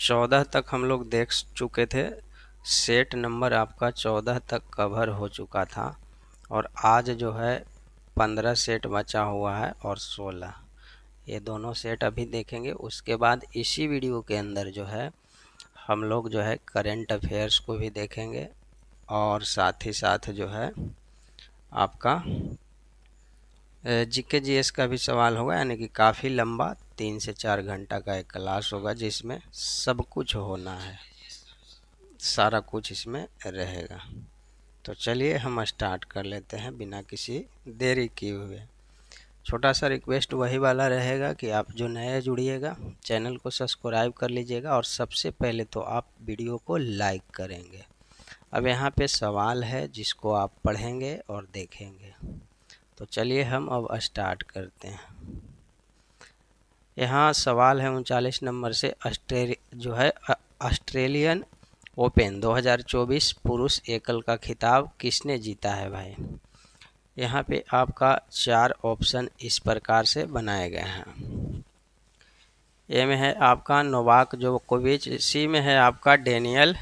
14 तक हम लोग देख चुके थे। सेट नंबर आपका 14 तक कवर हो चुका था और आज जो है 15 सेट बचा हुआ है और 16, ये दोनों सेट अभी देखेंगे। उसके बाद इसी वीडियो के अंदर जो है हम लोग जो है करंट अफेयर्स को भी देखेंगे और साथ ही साथ जो है आपका जीके जीएस का भी सवाल होगा, यानी कि काफ़ी लंबा 3 से 4 घंटा का एक क्लास होगा जिसमें सब कुछ होना है, सारा कुछ इसमें रहेगा। तो चलिए हम स्टार्ट कर लेते हैं बिना किसी देरी किए हुए। छोटा सा रिक्वेस्ट वही वाला रहेगा कि आप जो नए जुड़िएगा चैनल को सब्सक्राइब कर लीजिएगा और सबसे पहले तो आप वीडियो को लाइक करेंगे। अब यहाँ पे सवाल है जिसको आप पढ़ेंगे और देखेंगे। तो चलिए हम अब स्टार्ट करते हैं। यहाँ सवाल है 39 नंबर से, ऑस्ट्रेलियन ओपन 2024 पुरुष एकल का खिताब किसने जीता है भाई। यहाँ पे आपका 4 ऑप्शन इस प्रकार से बनाए गए हैं। ए में है आपका नोवाक जोकोविच, सी में है आपका डेनियल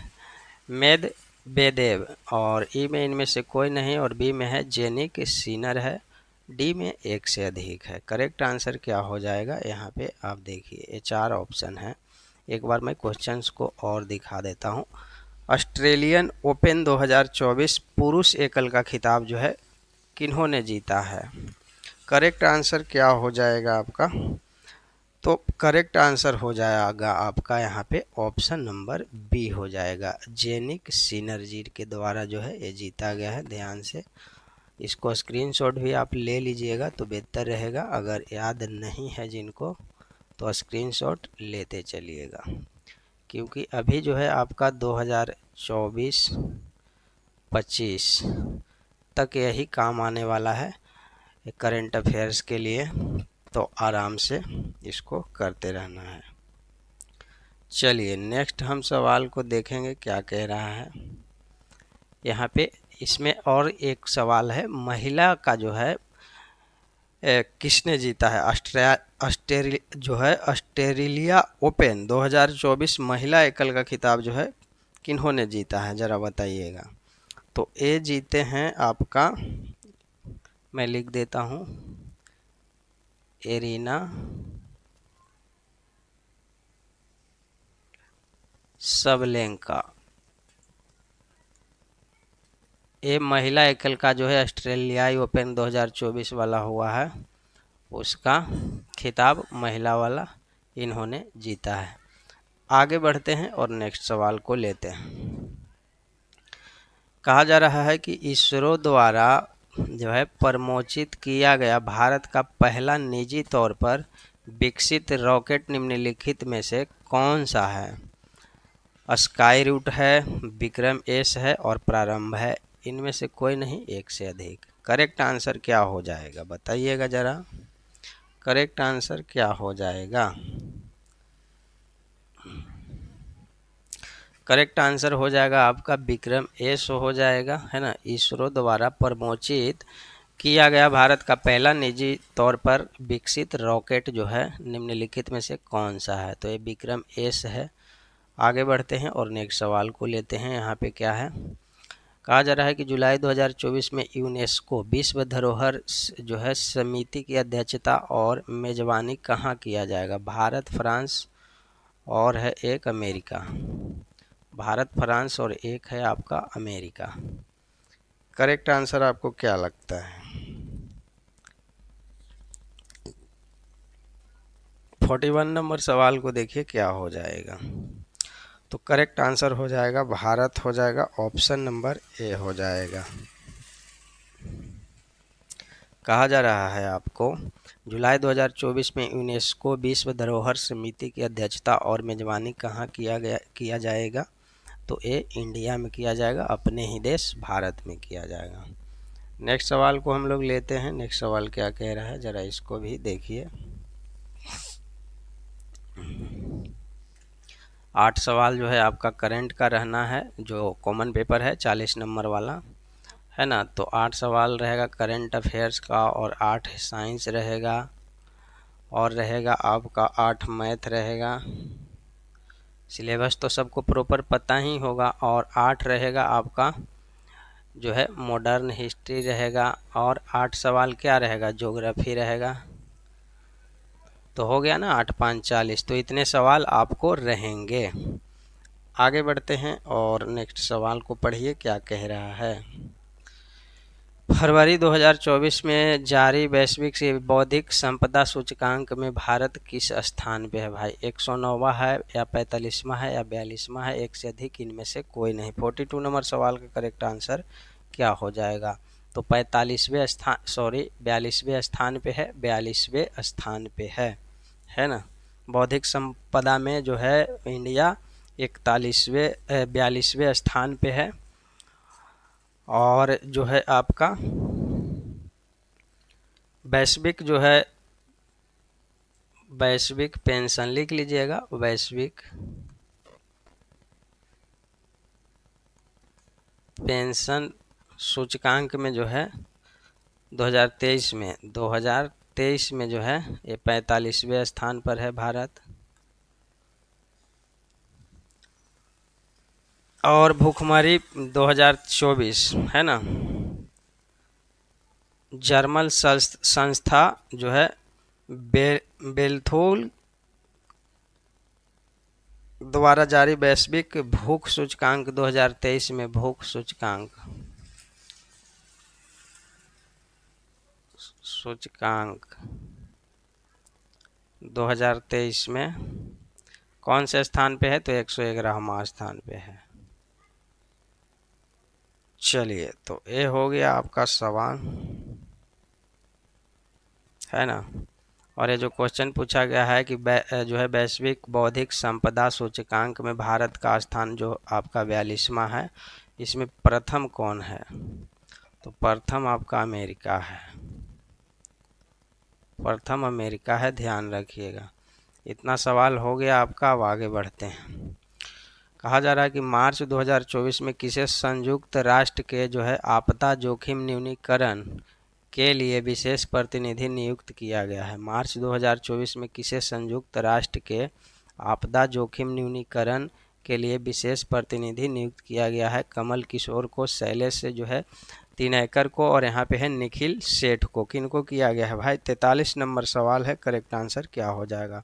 मेदवेदेव और ई में इनमें से कोई नहीं और बी में है जेनिक सिनर है, डी में एक से अधिक है। करेक्ट आंसर क्या हो जाएगा यहाँ पे आप देखिए, ये 4 ऑप्शन है। एक बार मैं क्वेश्चंस को और दिखा देता हूँ। ऑस्ट्रेलियन ओपन 2024 पुरुष एकल का खिताब जो है किन्होंने जीता है। करेक्ट आंसर क्या हो जाएगा आपका, तो करेक्ट आंसर हो जाएगा आपका यहाँ पे ऑप्शन नंबर बी हो जाएगा। जेनिक सिनर जी के द्वारा जो है ये जीता गया है। ध्यान से इसको स्क्रीनशॉट भी आप ले लीजिएगा तो बेहतर रहेगा, अगर याद नहीं है जिनको तो स्क्रीनशॉट लेते चलिएगा, क्योंकि अभी जो है आपका 2024-25 तक यही काम आने वाला है करंट अफेयर्स के लिए, तो आराम से इसको करते रहना है। चलिए नेक्स्ट हम सवाल को देखेंगे क्या कह रहा है यहाँ पे। इसमें और एक सवाल है, महिला का जो है किसने जीता है। ऑस्ट्रेलिया ओपन 2024 महिला एकल का खिताब जो है किन्होंने जीता है, ज़रा बताइएगा। तो ए जीते हैं आपका, मैं लिख देता हूँ, एरिना सबलेंका। ये महिला एकल का जो है ऑस्ट्रेलियाई ओपन 2024 वाला हुआ है, उसका खिताब महिला वाला इन्होंने जीता है। आगे बढ़ते हैं और नेक्स्ट सवाल को लेते हैं। कहा जा रहा है कि इसरो द्वारा जो है प्रमोचित किया गया भारत का पहला निजी तौर पर विकसित रॉकेट निम्नलिखित में से कौन सा है। स्काई रूट है, विक्रम एस है और प्रारंभ है। इनमें से कोई नहीं, एक से अधिक। करेक्ट आंसर क्या हो जाएगा बताइएगा ज़रा, करेक्ट आंसर क्या हो जाएगा। करेक्ट आंसर हो जाएगा आपका विक्रम एस हो जाएगा, है ना। इसरो द्वारा प्रमोचित किया गया भारत का पहला निजी तौर पर विकसित रॉकेट जो है निम्नलिखित में से कौन सा है, तो ये विक्रम एस है। आगे बढ़ते हैं और नेक्स्ट सवाल को लेते हैं। यहाँ पे क्या है, कहा जा रहा है कि जुलाई 2024 में यूनेस्को विश्व धरोहर जो है समिति की अध्यक्षता और मेजबानी कहाँ किया जाएगा। भारत, फ्रांस और है एक अमेरिका। भारत, फ्रांस और एक है आपका अमेरिका। करेक्ट आंसर आपको क्या लगता है। 41 नंबर सवाल को देखिए क्या हो जाएगा। तो करेक्ट आंसर हो जाएगा भारत हो जाएगा, ऑप्शन नंबर ए हो जाएगा। कहा जा रहा है आपको जुलाई 2024 में यूनेस्को विश्व धरोहर समिति की अध्यक्षता और मेजबानी कहाँ किया जाएगा, तो ये इंडिया में किया जाएगा, अपने ही देश भारत में किया जाएगा। नेक्स्ट सवाल को हम लोग लेते हैं। नेक्स्ट सवाल क्या कह रहा है ज़रा इसको भी देखिए। 8 सवाल जो है आपका करंट का रहना है, जो कॉमन पेपर है 40 नंबर वाला, है ना। तो 8 सवाल रहेगा करंट अफेयर्स का और 8 साइंस रहेगा और रहेगा आपका 8 मैथ रहेगा सिलेबस तो सबको प्रॉपर पता ही होगा। और 8 रहेगा आपका जो है मॉडर्न हिस्ट्री रहेगा, और 8 सवाल क्या रहेगा, ज्योग्राफी रहेगा। तो हो गया ना 8 5 40, तो इतने सवाल आपको रहेंगे। आगे बढ़ते हैं और नेक्स्ट सवाल को पढ़िए क्या कह रहा है। फरवरी 2024 में जारी वैश्विक से बौद्धिक संपदा सूचकांक में भारत किस स्थान पे है भाई? 109वां है या 45वां है या 42वां है? एक से अधिक इनमें से कोई नहीं। 42 नंबर सवाल का करेक्ट आंसर क्या हो जाएगा? तो 45वें स्थान, सॉरी 42वें स्थान पे है, 42वें स्थान पे है ना। बौद्धिक संपदा में जो है इंडिया 42वें स्थान पे है। और जो है आपका वैश्विक जो है, वैश्विक पेंशन लिख लीजिएगा, वैश्विक पेंशन सूचकांक में जो है 2023 में जो है ये 45वें स्थान पर है भारत। और भूखमरी 2024 है ना, जर्मन संस्था जो है बेल्थोल द्वारा जारी वैश्विक भूख सूचकांक 2023 में, भूख सूचकांक 2023 में कौन से स्थान पे है? तो 111वां स्थान पे है। चलिए, तो ये हो गया आपका सवाल, है ना। और ये जो क्वेश्चन पूछा गया है कि जो है वैश्विक बौद्धिक संपदा सूचकांक में भारत का स्थान जो आपका 42वां है, इसमें प्रथम कौन है? तो प्रथम आपका अमेरिका है, प्रथम अमेरिका है, ध्यान रखिएगा। इतना सवाल हो गया आपका। अब आगे बढ़ते हैं। कहा जा रहा है कि मार्च 2024 में किसे संयुक्त राष्ट्र के जो है आपदा जोखिम न्यूनीकरण के लिए विशेष प्रतिनिधि नियुक्त किया गया है? मार्च 2024 में किसे संयुक्त राष्ट्र के आपदा जोखिम न्यूनीकरण के लिए विशेष प्रतिनिधि नियुक्त किया गया है? कमल किशोर को, शैलेश से जो है तिनैकर को, और यहाँ पे है निखिल सेठ को। किनको किया गया है भाई? 43 नंबर सवाल है, करेक्ट आंसर क्या हो जाएगा?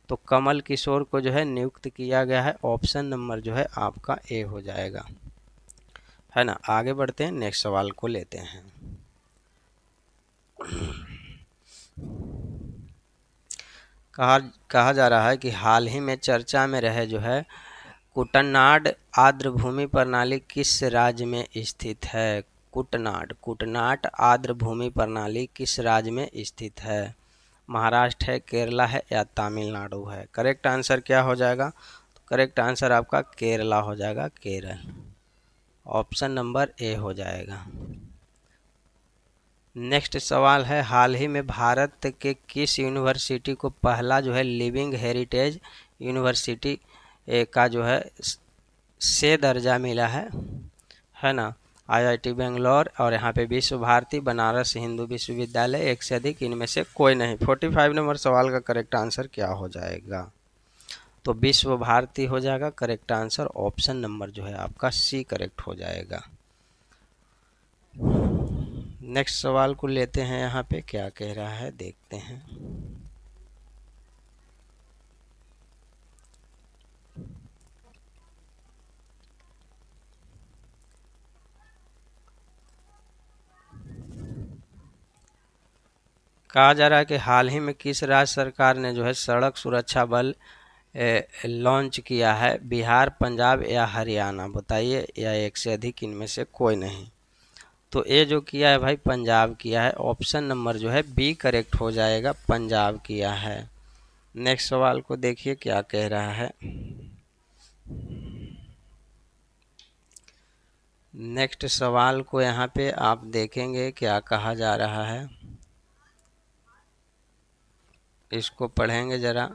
तो कमल किशोर को जो है नियुक्त किया गया है। ऑप्शन नंबर जो है आपका ए हो जाएगा, है ना। आगे बढ़ते हैं, नेक्स्ट सवाल को लेते हैं। कहा जा रहा है कि हाल ही में चर्चा में रहे जो है कुटनाड आर्द्र भूमि प्रणाली किस राज्य में स्थित है? कुटनाड आर्द्र भूमि प्रणाली किस राज्य में स्थित है? महाराष्ट्र है, केरला है या तमिलनाडु है? करेक्ट आंसर क्या हो जाएगा? तो करेक्ट आंसर आपका केरला हो जाएगा, केरल। ऑप्शन नंबर ए हो जाएगा। नेक्स्ट सवाल है, हाल ही में भारत के किस यूनिवर्सिटी को पहला जो है लिविंग हेरिटेज यूनिवर्सिटी का जो है से दर्जा मिला है ना। आईआईटी बेंगलोर, और यहाँ पे विश्व भारती, बनारस हिंदू विश्वविद्यालय, एक से अधिक इनमें से कोई नहीं। 45 नंबर सवाल का करेक्ट आंसर क्या हो जाएगा? तो विश्व भारती हो जाएगा करेक्ट आंसर। ऑप्शन नंबर जो है आपका सी करेक्ट हो जाएगा। नेक्स्ट सवाल को लेते हैं, यहाँ पे क्या कह रहा है देखते हैं। कहा जा रहा है कि हाल ही में किस राज्य सरकार ने जो है सड़क सुरक्षा बल लॉन्च किया है? बिहार, पंजाब या हरियाणा? बताइए, या एक से अधिक इनमें से कोई नहीं। तो ये जो किया है भाई पंजाब किया है। ऑप्शन नंबर जो है बी करेक्ट हो जाएगा, पंजाब किया है। नेक्स्ट सवाल को देखिए क्या कह रहा है। नेक्स्ट सवाल को यहाँ पे आप देखेंगे क्या कहा जा रहा है, इसको पढ़ेंगे जरा।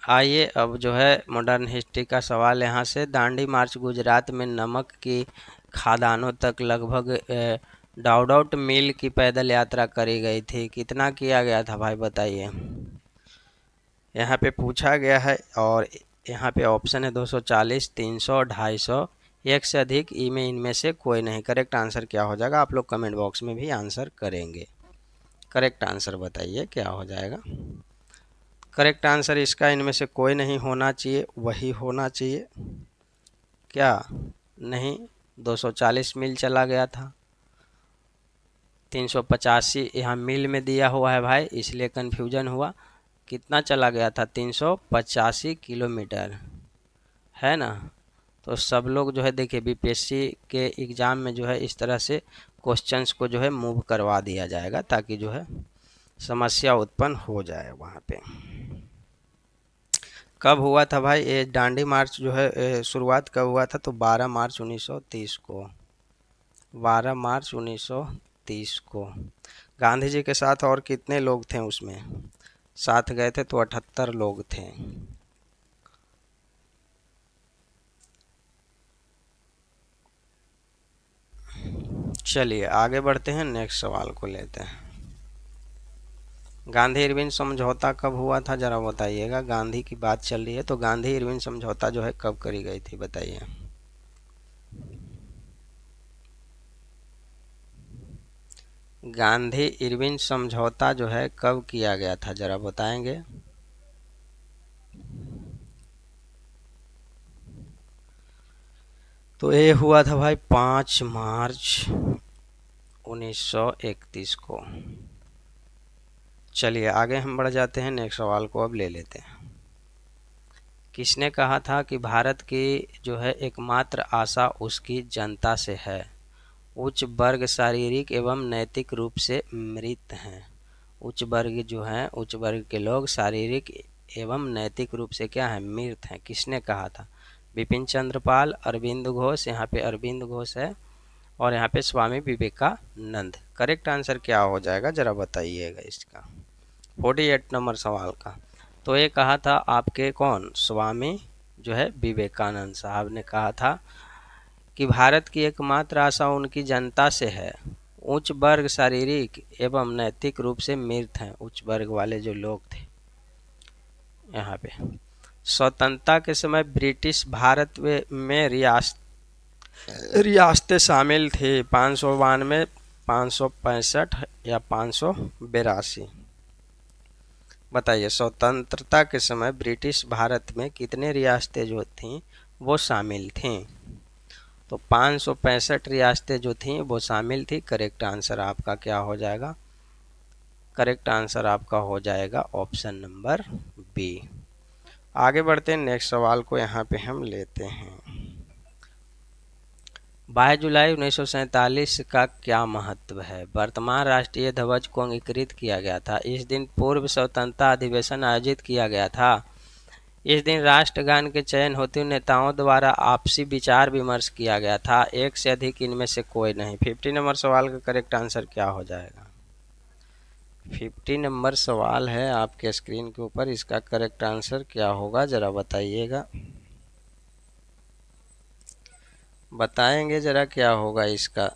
आइए अब जो है मॉडर्न हिस्ट्री का सवाल यहाँ से। दांडी मार्च गुजरात में नमक की खादानों तक लगभग डाउडाउट मील की पैदल यात्रा करी गई थी। कितना किया गया था भाई बताइए। यहाँ पे पूछा गया है और यहाँ पे ऑप्शन है 240, 300, 250, एक से अधिक। ई में इनमें से कोई नहीं। करेक्ट आंसर क्या हो जाएगा आप लोग कमेंट बॉक्स में भी आंसर करेंगे। करेक्ट आंसर बताइए क्या हो जाएगा। करेक्ट आंसर इसका इनमें से कोई नहीं होना चाहिए, वही होना चाहिए। क्या नहीं, 240 मील चला गया था। 385 यहाँ मील में दिया हुआ है भाई, इसलिए कन्फ्यूजन हुआ। कितना चला गया था, 385 किलोमीटर, है ना। तो सब लोग जो है देखिए बीपीएससी के एग्ज़ाम में जो है इस तरह से क्वेश्चंस को जो है मूव करवा दिया जाएगा, ताकि जो है समस्या उत्पन्न हो जाए वहाँ पे। कब हुआ था भाई ये दांडी मार्च जो है, शुरुआत कब हुआ था, तो 12 मार्च 1930 को। 12 मार्च 1930 को। गांधी जी के साथ और कितने लोग थे उसमें, साथ गए थे तो 78 लोग थे। चलिए आगे बढ़ते हैं, नेक्स्ट सवाल को लेते हैं। गांधी इरविन समझौता कब हुआ था जरा बताइएगा। गांधी की बात चल रही है तो गांधी इरविन समझौता जो है कब करी गई थी बताइए। गांधी इरविन समझौता जो है कब किया गया था जरा बताएंगे। तो ये हुआ था भाई 5 मार्च 1931 को। चलिए आगे हम बढ़ जाते हैं, नेक्स्ट सवाल को अब ले लेते हैं। किसने कहा था कि भारत की जो है एकमात्र आशा उसकी जनता से है। उच्च वर्ग शारीरिक एवं नैतिक रूप से मृत हैं। उच्च वर्ग जो है, उच्च वर्ग के लोग शारीरिक एवं नैतिक रूप से क्या है, मृत हैं। किसने कहा था, बिपिन चंद्रपाल, अरविंद घोष, यहाँ पे अरविंद घोष है, और यहाँ पे स्वामी विवेकानंद। करेक्ट आंसर क्या हो जाएगा जरा बताइएगा इसका, 48 नंबर सवाल का। तो ये कहा था आपके कौन, स्वामी जो है विवेकानंद साहब ने कहा था कि भारत की एकमात्र आशा उनकी जनता से है। उच्च वर्ग शारीरिक एवं नैतिक रूप से मृत हैं, उच्च वर्ग वाले जो लोग थे। यहाँ पे स्वतंत्रता के समय ब्रिटिश भारत में रियासतें शामिल थी, 592, 565 या 582। बताइए स्वतंत्रता के समय ब्रिटिश भारत में कितने रियासतें जो थीं वो शामिल थीं। तो 565 रियासतें जो थीं वो शामिल थी। करेक्ट आंसर आपका क्या हो जाएगा, करेक्ट आंसर आपका हो जाएगा ऑप्शन नंबर बी। आगे बढ़ते हैं, नेक्स्ट सवाल को यहाँ पे हम लेते हैं। 22 जुलाई 1947 का क्या महत्व है। वर्तमान राष्ट्रीय ध्वज को अंगीकृत किया गया था। इस दिन पूर्व स्वतंत्रता अधिवेशन आयोजित किया गया था। इस दिन राष्ट्रगान के चयन हेतु नेताओं द्वारा आपसी विचार विमर्श किया गया था। एक से अधिक इनमें से कोई नहीं। 50 नंबर सवाल का करेक्ट आंसर क्या हो जाएगा। 50 नंबर सवाल है आपके स्क्रीन के ऊपर, इसका करेक्ट आंसर क्या होगा जरा बताइएगा। बताएंगे जरा क्या होगा इसका।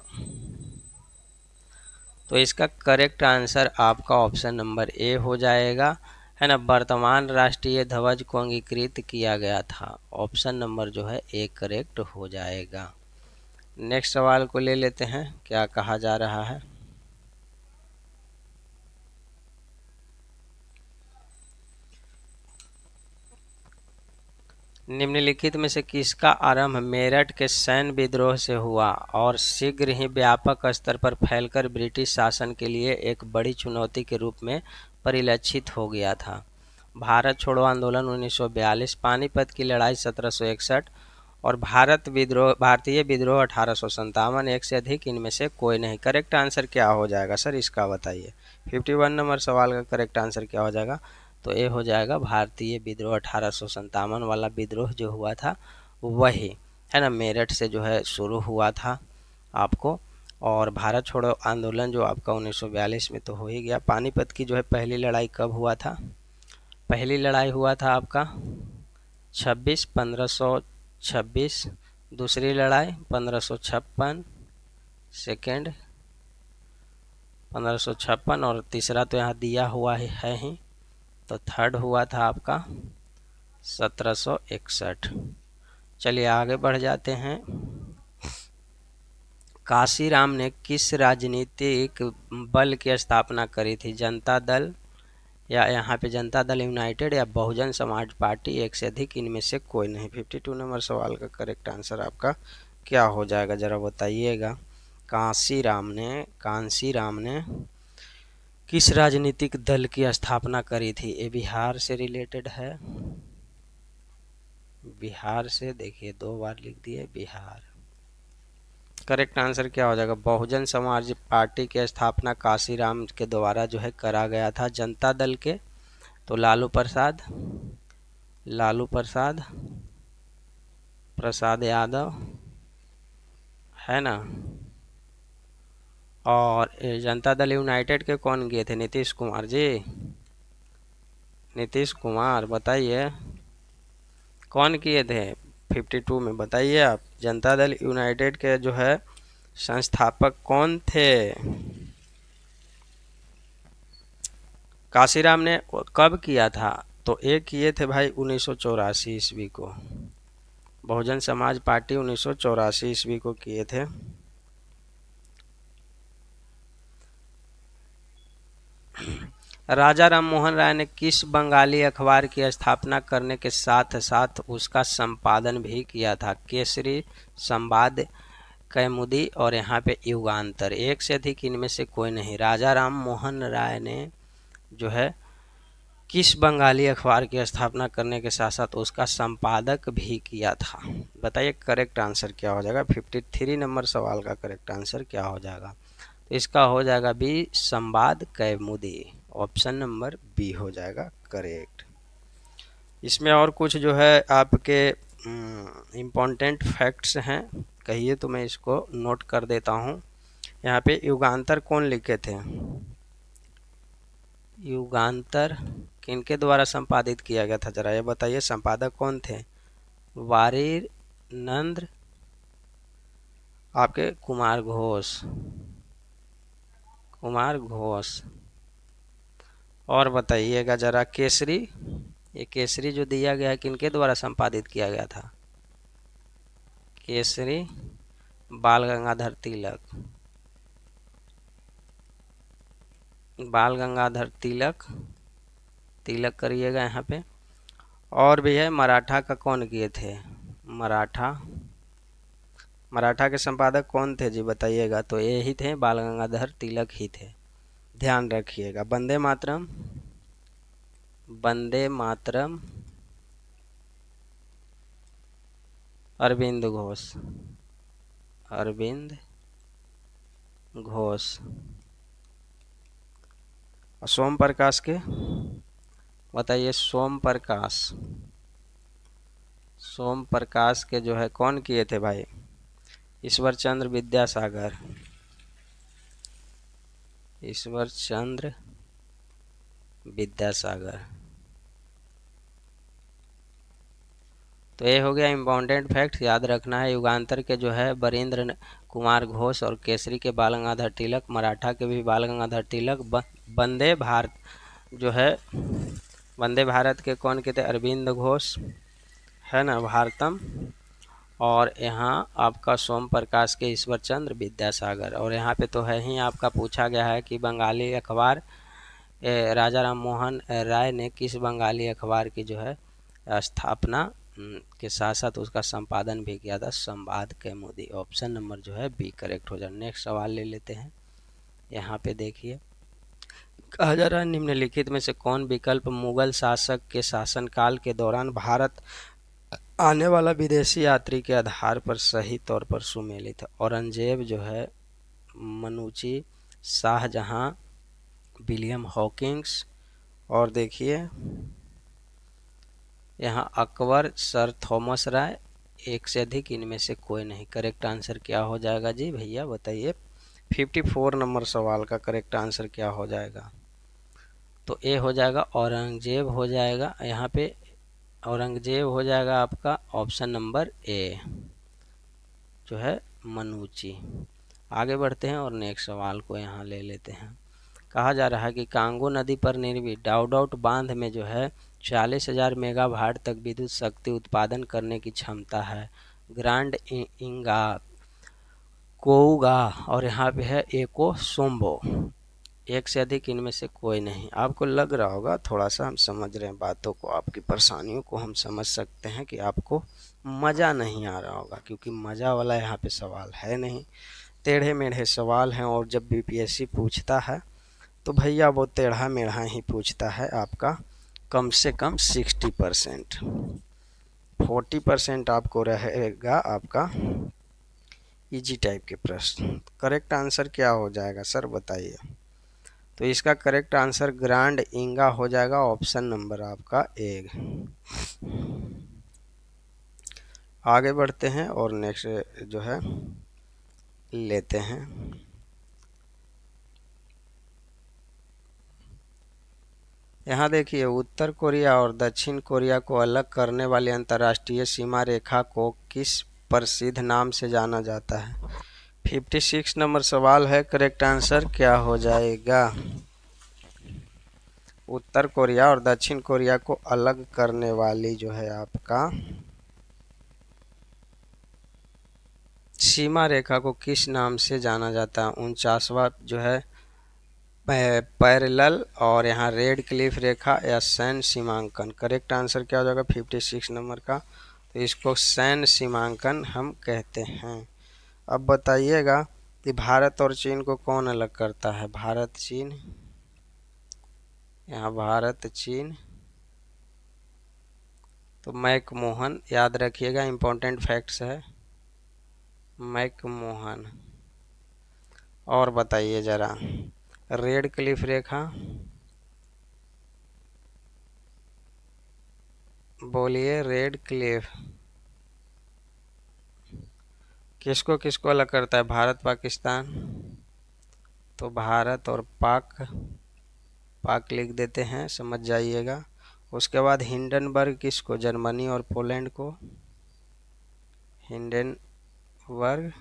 तो इसका करेक्ट आंसर आपका ऑप्शन नंबर ए हो जाएगा, है ना। वर्तमान राष्ट्रीय ध्वज को अंगीकृत किया गया था। ऑप्शन नंबर जो है ए करेक्ट हो जाएगा। नेक्स्ट सवाल को ले लेते हैं, क्या कहा जा रहा है। निम्नलिखित में से किसका आरंभ मेरठ के सैन्य विद्रोह से हुआ और शीघ्र ही व्यापक स्तर पर फैलकर ब्रिटिश शासन के लिए एक बड़ी चुनौती के रूप में परिलक्षित हो गया था। भारत छोड़ो आंदोलन 1942, पानीपत की लड़ाई 1761 और भारतीय विद्रोह 1857। एक से अधिक इनमें से कोई नहीं। करेक्ट आंसर क्या हो जाएगा सर इसका बताइए। 51 नंबर सवाल का करेक्ट आंसर क्या हो जाएगा। तो ये हो जाएगा भारतीय विद्रोह 1857 वाला विद्रोह जो हुआ था वही, है ना, मेरठ से जो है शुरू हुआ था आपको। और भारत छोड़ो आंदोलन जो आपका 1942 में तो हो ही गया। पानीपत की जो है पहली लड़ाई कब हुआ था, पहली लड़ाई हुआ था आपका 1526, दूसरी लड़ाई 1556, सेकेंड 1556, और तीसरा तो यहाँ दिया हुआ है ही, तो थर्ड हुआ था आपका 1761। चलिए आगे बढ़ जाते हैं। काशीराम ने किस राजनीतिक बल की स्थापना करी थी? जनता दल, या यहाँ पे जनता दल यूनाइटेड, या बहुजन समाज पार्टी, एक से अधिक, इनमें से कोई नहीं। 52 नंबर सवाल का करेक्ट आंसर आपका क्या हो जाएगा, जरा बताइएगा। कांसीराम ने किस राजनीतिक दल की स्थापना करी थी? ये बिहार से रिलेटेड है, बिहार से, देखिए 2 बार लिख दिए बिहार। करेक्ट आंसर क्या हो जाएगा? बहुजन समाज पार्टी की स्थापना काशीराम के द्वारा जो है करा गया था। जनता दल के तो लालू प्रसाद यादव है ना, और जनता दल यूनाइटेड के कौन गए थे? नीतीश कुमार जी, नीतीश कुमार, बताइए कौन किए थे 52 में, बताइए आप। जनता दल यूनाइटेड के जो है संस्थापक कौन थे? काशीराम ने कब किया था? तो एक किए थे भाई 1984 ईस्वी को, बहुजन समाज पार्टी 1984 ईस्वी को किए थे। राजा राम मोहन राय ने किस बंगाली अखबार की स्थापना करने के साथ साथ उसका संपादन भी किया था? केसरी, संवाद, कैमुदी, और यहाँ पे युगांतर, एक से अधिक, इनमें से कोई नहीं। राजा राम मोहन राय ने जो है किस बंगाली अखबार की स्थापना करने के साथ साथ उसका संपादक भी किया था? बताइए करेक्ट आंसर क्या हो जाएगा। 53 नंबर सवाल का करेक्ट आंसर क्या हो जाएगा? तो इसका हो जाएगा बी, संवाद कैमुदी। ऑप्शन नंबर बी हो जाएगा करेक्ट। इसमें और कुछ जो है आपके इम्पोर्टेंट फैक्ट्स हैं, कहिए तो मैं इसको नोट कर देता हूँ। यहाँ पे युगांतर कौन लिखे थे? युगांतर किनके द्वारा संपादित किया गया था, जरा ये बताइए। संपादक कौन थे? वारिर नंद, आपके कुमार घोष। और बताइएगा जरा, केसरी, ये केसरी जो दिया गया है किनके द्वारा संपादित किया गया था? केसरी बाल गंगाधर तिलक करिएगा यहाँ पे। और भी है, मराठा का कौन किए थे? मराठा के संपादक कौन थे जी, बताइएगा। तो यही थे, बाल गंगाधर तिलक ही थे, ध्यान रखिएगा। वंदे मातरम अरविंद घोष। सोम प्रकाश के बताइए। सोम प्रकाश के जो है कौन किए थे भाई? ईश्वर चंद्र विद्यासागर। तो ये हो गया इम्पोर्टेंट फैक्ट, याद रखना है। युगांतर के जो है वरेंद्र कुमार घोष, और केसरी के बाल गंगाधर तिलक, मराठा के भी बाल गंगाधर तिलक। वंदे भारत के कौन के थे? अरविंद घोष, है ना, भारतम। और यहाँ आपका सोम प्रकाश के ईश्वर चंद्र विद्यासागर। और यहाँ पे तो है ही, आपका पूछा गया है कि बंगाली अखबार राजा राम मोहन राय ने किस बंगाली अखबार की जो है स्थापना के साथ साथ उसका संपादन भी किया था? संवाद कैमुदी। ऑप्शन नंबर जो है बी करेक्ट हो जाए। नेक्स्ट सवाल ले लेते हैं। यहाँ पे देखिए, कहा जा रहा है निम्नलिखित में से कौन विकल्प मुगल शासक के शासनकाल के दौरान भारत आने वाला विदेशी यात्री के आधार पर सही तौर पर सुमेलित है? औरंगजेब जो है, मनुची, शाहजहां, विलियम हॉकिंग्स, और देखिए यहाँ अकबर, सर थॉमस राय, एक से अधिक, इनमें से कोई नहीं। करेक्ट आंसर क्या हो जाएगा जी भैया, बताइए। 54 नंबर सवाल का करेक्ट आंसर क्या हो जाएगा? तो ए हो जाएगा औरंगजेब हो जाएगा, यहाँ पे औरंगजेब हो जाएगा आपका ऑप्शन नंबर ए जो है मनुची। आगे बढ़ते हैं और नेक्स्ट सवाल को यहाँ ले लेते हैं। कहा जा रहा है कि कांगो नदी पर निर्मित डाउडाउट बांध में जो है 40,000 मेगावाट तक विद्युत शक्ति उत्पादन करने की क्षमता है। ग्रांड इंगा, कोउगा और यहाँ पे है एको सोम्बो, एक से अधिक इनमें से कोई नहीं। आपको लग रहा होगा थोड़ा सा हम समझ रहे हैं बातों को, आपकी परेशानियों को हम समझ सकते हैं कि आपको मज़ा नहीं आ रहा होगा, क्योंकि मज़ा वाला यहाँ पे सवाल है नहीं, टेढ़े मेढ़े सवाल हैं। और जब बीपीएससी पूछता है तो भैया वो टेढ़ा मेढ़ा ही पूछता है आपका, कम से कम 60%, 40% आपको रहेगा आपका इजी टाइप के प्रश्न। करेक्ट आंसर क्या हो जाएगा सर बताइए? तो इसका करेक्ट आंसर ग्रांड इंगा हो जाएगा, ऑप्शन नंबर आपका ए। आगे बढ़ते हैं और नेक्स्ट जो है लेते हैं। यहाँ देखिए, उत्तर कोरिया और दक्षिण कोरिया को अलग करने वाली अंतर्राष्ट्रीय सीमा रेखा को किस प्रसिद्ध नाम से जाना जाता है? 56 नंबर सवाल है, करेक्ट आंसर क्या हो जाएगा? उत्तर कोरिया और दक्षिण कोरिया को अलग करने वाली जो है आपका सीमा रेखा को किस नाम से जाना जाता है? 49वां जो है पैरेलल, और यहाँ रेड क्लिफ रेखा या सैन सीमांकन। करेक्ट आंसर क्या हो जाएगा 56 नंबर का? तो इसको सैन सीमांकन हम कहते हैं। अब बताइएगा कि भारत और चीन को कौन अलग करता है? भारत चीन, यहाँ भारत चीन, तो मैकमोहन, याद रखिएगा इम्पोर्टेंट फैक्ट्स है मैकमोहन। और बताइए ज़रा, रेड क्लिफ रेखा, बोलिए रेड क्लिफ किसको किसको अलग करता है? भारत पाकिस्तान, तो भारत और पाक, पाक लिख देते हैं, समझ जाइएगा। उसके बाद हिंडनबर्ग किसको? जर्मनी और पोलैंड को, हिंडनबर्ग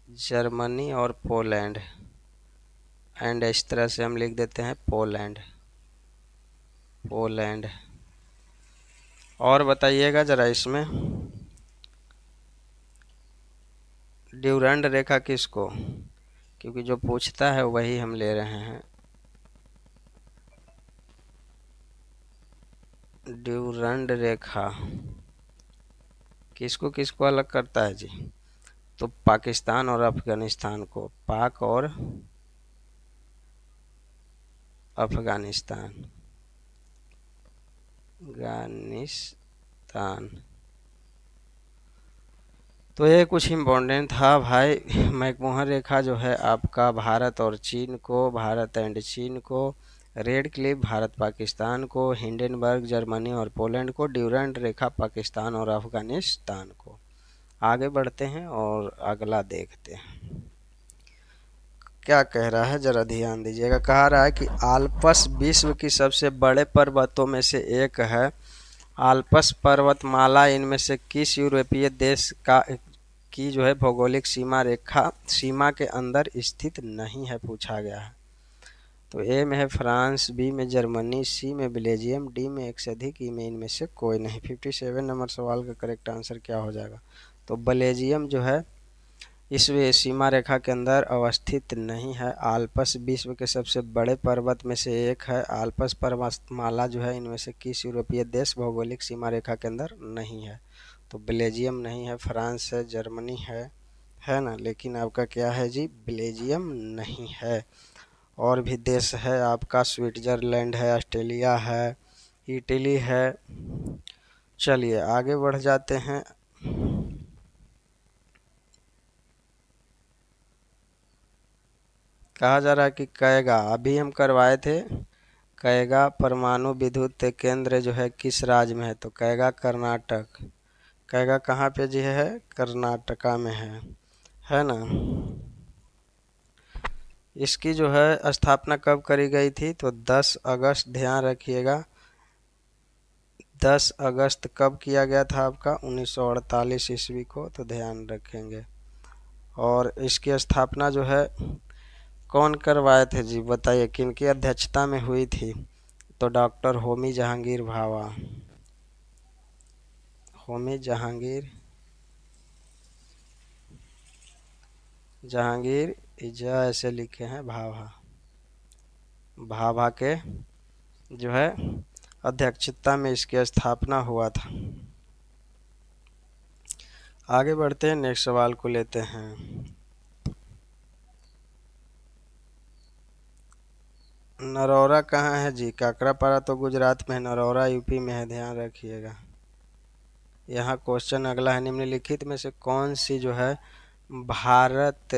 जर्मनी और पोलैंड, एंड इस तरह से हम लिख देते हैं पोलैंड, पोलैंड। और बताइएगा ज़रा इसमें ड्यूरंड रेखा किसको? क्योंकि जो पूछता है वही हम ले रहे हैं। ड्यूरंड रेखा किसको किसको अलग करता है जी? तो पाकिस्तान और अफगानिस्तान को, पाक और अफगानिस्तान, अफगानिस्तान। तो ये कुछ इम्पोर्टेंट था भाई। मैकमोहन रेखा जो है आपका भारत और चीन को, भारत एंड चीन को, रेड क्लिफ भारत पाकिस्तान को, हिंडनबर्ग जर्मनी और पोलैंड को, ड्यूरंड रेखा पाकिस्तान और अफगानिस्तान को। आगे बढ़ते हैं और अगला देखते हैं क्या कह रहा है, जरा ध्यान दीजिएगा। कहा रहा है कि आल्प्स विश्व की सबसे बड़े पर्वतों में से एक है। आल्प्स पर्वतमाला इनमें से किस यूरोपीय देश का की जो है भौगोलिक सीमा के अंदर स्थित नहीं है, पूछा गया है। तो ए में है फ्रांस, बी में जर्मनी, सी में बेल्जियम, डी में एक से अधिक, ई में इनमें से कोई नहीं। 57 नंबर सवाल का करेक्ट आंसर क्या हो जाएगा? तो बेल्जियम जो है इस सीमा रेखा के अंदर अवस्थित नहीं है। आल्प्स विश्व के सबसे बड़े पर्वत में से एक है। आल्प्स पर्वतमाला जो है इनमें से किस यूरोपीय देश भौगोलिक सीमा रेखा के अंदर नहीं है? तो बेल्जियम नहीं है, फ्रांस है, जर्मनी है ना, लेकिन आपका क्या है जी? बेल्जियम नहीं है। और भी देश है आपका, स्विट्जरलैंड है, ऑस्ट्रेलिया है, इटली है। चलिए आगे बढ़ जाते हैं। कहा जा रहा है कि कैगा, अभी हम करवाए थे, कैगा परमाणु विद्युत केंद्र जो है किस राज्य में है? तो कैगा कर्नाटक, कैगा कहाँ पे जी है? कर्नाटका में है ना। इसकी जो है स्थापना कब करी गई थी, तो 10 अगस्त, ध्यान रखिएगा 10 अगस्त कब किया गया था आपका, 1948 ईस्वी को, तो ध्यान रखेंगे। और इसकी स्थापना जो है कौन करवाए थे जी, बताइए किनकी अध्यक्षता में हुई थी, तो डॉक्टर होमी जहांगीर भाभा, होमी जहांगीर इजा ऐसे लिखे हैं भाभा, भाभा के जो है अध्यक्षता में इसकी स्थापना हुआ था। आगे बढ़ते हैं, नेक्स्ट सवाल को लेते हैं। नरौरा कहाँ है जी, काकरापारा तो गुजरात में है, नरौरा यूपी में है, ध्यान रखिएगा। यहाँ क्वेश्चन अगला है, निम्नलिखित में से कौन सी जो है भारत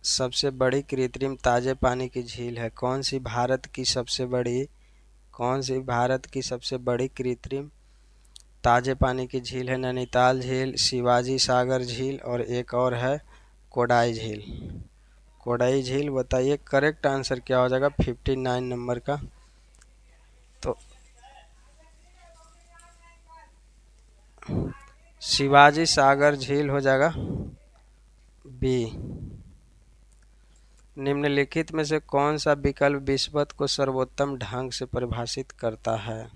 सबसे बड़ी कृत्रिम ताजे पानी की झील है, कौन सी भारत की सबसे बड़ी कृत्रिम ताजे पानी की झील है, नैनीताल झील, शिवाजी सागर झील और एक और है कोडाई झील। कोडाई झील, बताइए करेक्ट आंसर क्या हो जाएगा 59 नंबर का, तो शिवाजी सागर झील हो जाएगा बी। निम्नलिखित में से कौन सा विकल्प विषुवत को सर्वोत्तम ढंग से परिभाषित करता है,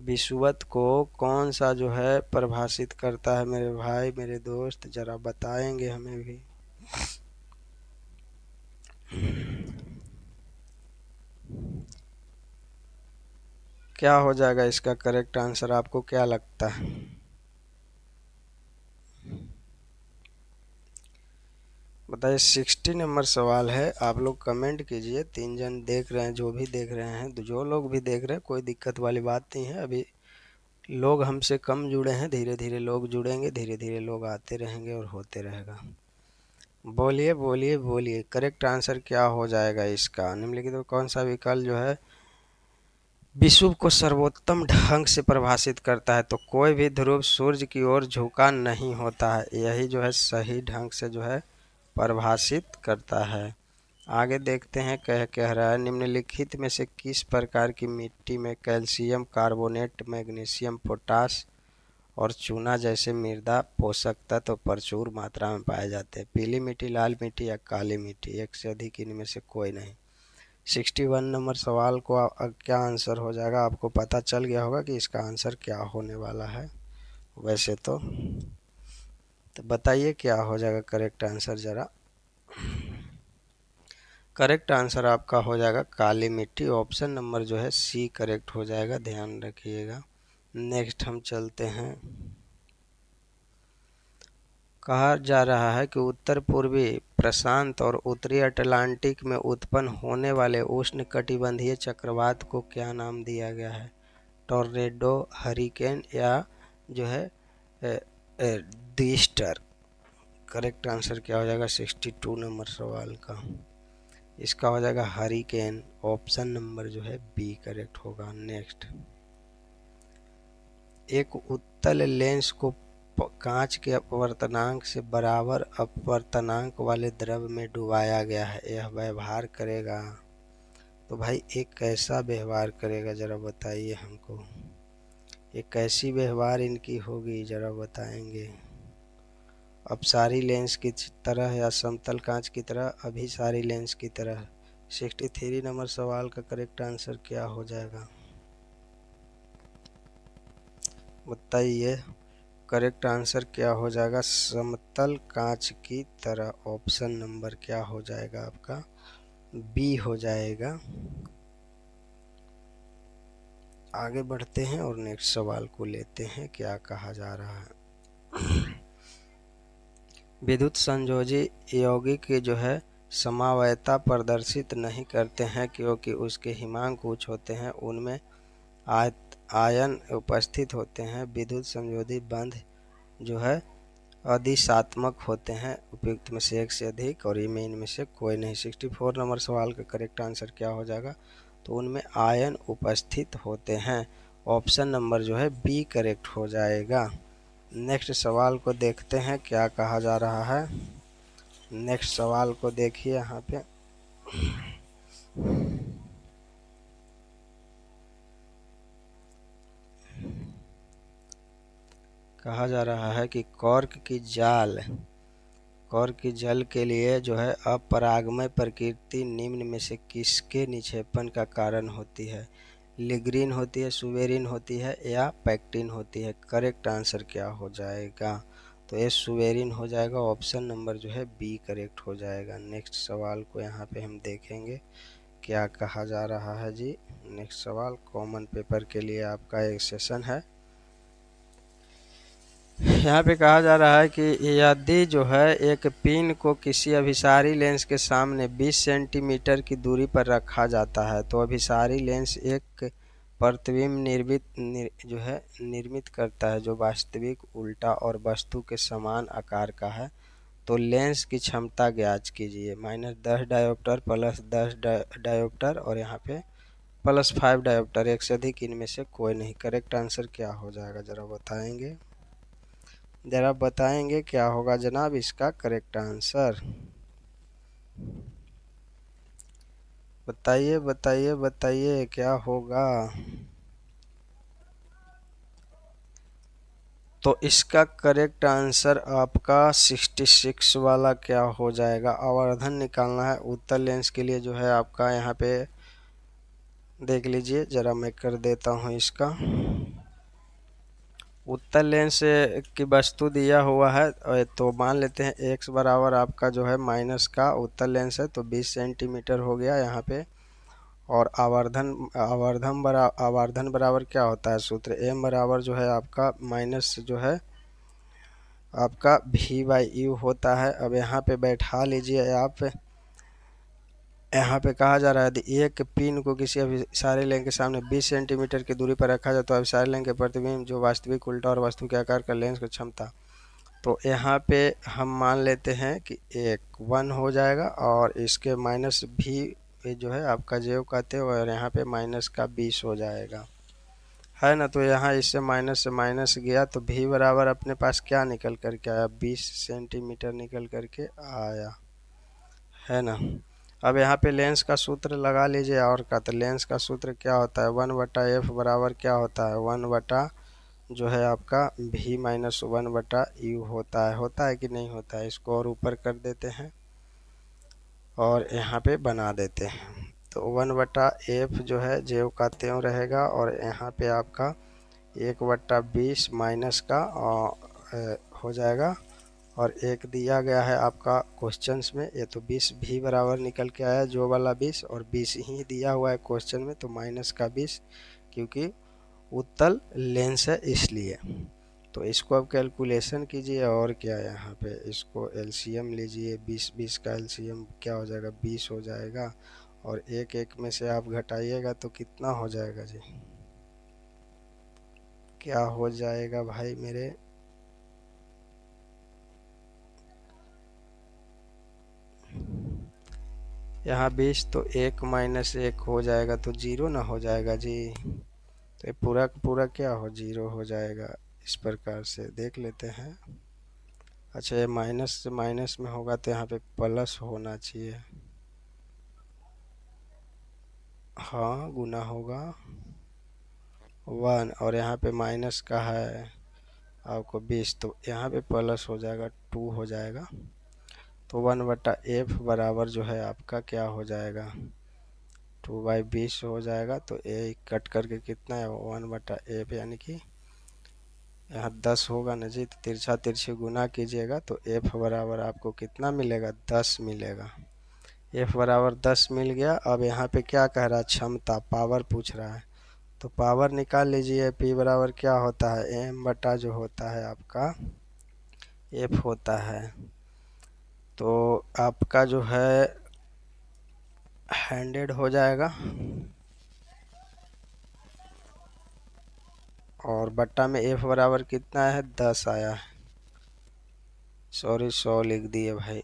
विषुवत को कौन सा जो है परिभाषित करता है मेरे भाई मेरे दोस्त, जरा बताएंगे हमें भी। क्या हो जाएगा इसका करेक्ट आंसर, आपको क्या लगता है। बताइए 60 नंबर सवाल है, आप लोग कमेंट कीजिए, 3 जन देख रहे हैं, जो भी देख रहे हैं, तो जो लोग भी देख रहे हैं कोई दिक्कत वाली बात नहीं है, अभी लोग हमसे कम जुड़े हैं, धीरे धीरे लोग जुड़ेंगे, धीरे धीरे लोग आते रहेंगे और होते रहेगा। बोलिए बोलिए बोलिए, करेक्ट आंसर क्या हो जाएगा इसका, निम्नलिखित तो कौन सा विकल्प जो है विषुव को सर्वोत्तम ढंग से परिभाषित करता है, तो कोई भी ध्रुव सूर्य की ओर झुका नहीं होता है, यही जो है सही ढंग से जो है परिभाषित करता है। आगे देखते हैं, कह रहा है निम्नलिखित में से किस प्रकार की मिट्टी में कैल्शियम कार्बोनेट, मैग्नीशियम, पोटास और चूना जैसे मृदा पोषक तत्व प्रचुर मात्रा में पाए जाते हैं, पीली मिट्टी, लाल मिट्टी या काली मिट्टी, एक से अधिक इनमें से कोई नहीं। 61 नंबर सवाल को क्या आंसर हो जाएगा, आपको पता चल गया होगा कि इसका आंसर क्या होने वाला है वैसे तो बताइए क्या हो जाएगा करेक्ट आंसर जरा। करेक्ट आंसर आपका हो जाएगा काली मिट्टी, ऑप्शन नंबर जो है सी करेक्ट हो जाएगा, ध्यान रखिएगा। नेक्स्ट हम चलते हैं, कहा जा रहा है कि उत्तर पूर्वी प्रशांत और उत्तरी अटलांटिक में उत्पन्न होने वाले उष्णकटिबंधीय चक्रवात को क्या नाम दिया गया है, टॉर्नेडो, हरिकेन या जो है ट्विस्टर। करेक्ट आंसर क्या हो जाएगा 62 नंबर सवाल का, इसका हो जाएगा हरिकेन, ऑप्शन नंबर जो है बी करेक्ट होगा। नेक्स्ट, एक उत्तल लेंस को कांच के अपवर्तनांक से बराबर अपवर्तनांक वाले द्रव में डुबाया गया है, यह व्यवहार करेगा, तो भाई एक कैसा व्यवहार करेगा जरा बताइए हमको, ये कैसी व्यवहार इनकी होगी जरा बताएंगे। अपसारी लेंस की तरह या समतल कांच की तरह, अभिसारी लेंस की तरह। 63 नंबर सवाल का करेक्ट आंसर क्या हो जाएगा बताइए, करेक्ट आंसर क्या हो जाएगा, समतल कांच की तरह, ऑप्शन नंबर क्या हो जाएगा आपका बी हो जाएगा। आगे बढ़ते हैं और नेक्स्ट सवाल को लेते हैं, क्या कहा जा रहा है। विद्युत संयोजी यौगिक जो है समवायता प्रदर्शित नहीं करते हैं क्योंकि उसके हिमांक उच्च होते हैं, उनमें आयन उपस्थित होते हैं, विद्युत संयोजी बंध जो है अधिशात्मक होते हैं, उपयुक्त में से एक से अधिक और इनमें से कोई नहीं। 64 नंबर सवाल का करेक्ट आंसर क्या हो जाएगा, तो उनमें आयन उपस्थित होते हैं, ऑप्शन नंबर जो है बी करेक्ट हो जाएगा। नेक्स्ट सवाल को देखते हैं क्या कहा जा रहा है। नेक्स्ट सवाल को देखिए यहाँ पे, कहा जा रहा है कि कॉर्क की जल के लिए जो है अपरागमय प्रकृति निम्न में से किसके निक्षेपण का कारण होती है? लिग्रीन होती है, सुवेरिन होती है या पैक्टिन होती है? करेक्ट आंसर क्या हो जाएगा? तो ये सुवेरिन हो जाएगा। ऑप्शन नंबर जो है बी करेक्ट हो जाएगा। नेक्स्ट सवाल को यहाँ पे हम देखेंगे क्या कहा जा रहा है जी। नेक्स्ट सवाल कॉमन पेपर के लिए आपका एक सेशन है। यहाँ पे कहा जा रहा है कि यदि जो है एक पिन को किसी अभिसारी लेंस के सामने 20 सेंटीमीटर की दूरी पर रखा जाता है तो अभिसारी लेंस एक प्रतिबिंब निर्मित करता है जो वास्तविक, उल्टा और वस्तु के समान आकार का है। तो लेंस की क्षमता ज्ञात कीजिए। -10 डायोप्टर, +10 डायोप्टर और यहाँ पे +5 डायोप्टर, एक से अधिक इनमें से कोई नहीं। करेक्ट आंसर क्या हो जाएगा जरा बताएंगे क्या होगा जनाब इसका करेक्ट आंसर? बताइए बताइए बताइए क्या होगा? तो इसका करेक्ट आंसर आपका 66 वाला क्या हो जाएगा? आवर्धन निकालना है उत्तल लेंस के लिए जो है आपका यहाँ पे देख लीजिए, जरा मैं कर देता हूँ इसका। उत्तल लेंस की वस्तु दिया हुआ है तो मान लेते हैं x बराबर आपका जो है माइनस का उत्तल लेंस है तो 20 सेंटीमीटर हो गया यहाँ पे। और आवर्धन बराबर क्या होता है सूत्र? m बराबर जो है आपका माइनस जो है आपका v/u होता है। अब यहाँ पे बैठा लीजिए आप। यहाँ पे कहा जा रहा है यदि एक पिन को किसी अभिसारी लेंस के सामने 20 सेंटीमीटर की दूरी पर रखा जाए तो अभिसारी लेंस के प्रतिबिंब जो वास्तविक, उल्टा और वस्तु के आकार का लेंस की क्षमता। तो यहाँ पे हम मान लेते हैं कि एक 1 हो जाएगा और इसके माइनस भी जो है आपका जेव कहते हो और यहाँ पे माइनस का 20 हो जाएगा, है ना। तो यहाँ इससे माइनस गया तो भी बराबर अपने पास क्या निकल करके आया? 20 सेंटीमीटर निकल करके आया, है ना। अब यहाँ पे लेंस का सूत्र लगा लीजिए और का, तो लेंस का सूत्र क्या होता है? 1/f बराबर क्या होता है? 1 बटा जो है आपका v-1/u होता है कि नहीं होता है? इसको और ऊपर कर देते हैं और यहाँ पे बना देते हैं। तो 1/f जो है जेव का त्यों रहेगा और यहाँ पे आपका 1/20 माइनस का हो जाएगा। और एक दिया गया है आपका क्वेश्चंस में, ये तो 20 भी बराबर निकल के आया जो वाला 20 और 20 ही दिया हुआ है क्वेश्चन में तो माइनस का 20 क्योंकि उत्तल लेंस है इसलिए। तो इसको अब कैलकुलेशन कीजिए और क्या है यहाँ पे इसको एलसीएम लीजिए। 20 का एलसीएम क्या हो जाएगा? 20 हो जाएगा और एक में से आप घटाइएगा तो कितना हो जाएगा जी? क्या हो जाएगा भाई मेरे? यहाँ 20 तो 1 - 1 हो जाएगा तो 0 ना हो जाएगा जी। तो ये पूरा पूरा क्या हो 0 हो जाएगा। इस प्रकार से देख लेते हैं। अच्छा ये माइनस से माइनस में होगा तो यहाँ पे प्लस होना चाहिए। हाँ गुना होगा 1 और यहाँ पे माइनस का है आपको 20 तो यहाँ पे प्लस हो जाएगा 2 हो जाएगा। तो 1/f बराबर जो है आपका क्या हो जाएगा? 2/20 हो जाएगा। तो ए कट करके कितना है? 1/f यानी कि यहाँ 10 होगा ना जी। तो तिरछा तिरछी गुना कीजिएगा तो f बराबर आपको कितना मिलेगा? 10 मिलेगा। f बराबर 10 मिल गया। अब यहाँ पे क्या कह रहा है? क्षमता, पावर पूछ रहा है तो पावर निकाल लीजिए। p बराबर क्या होता है? m बटा जो होता है आपका f होता है। तो आपका जो है 100 हो जाएगा और बट्टा में f बराबर कितना है? 10 आया है। सॉरी 100 लिख दिए भाई।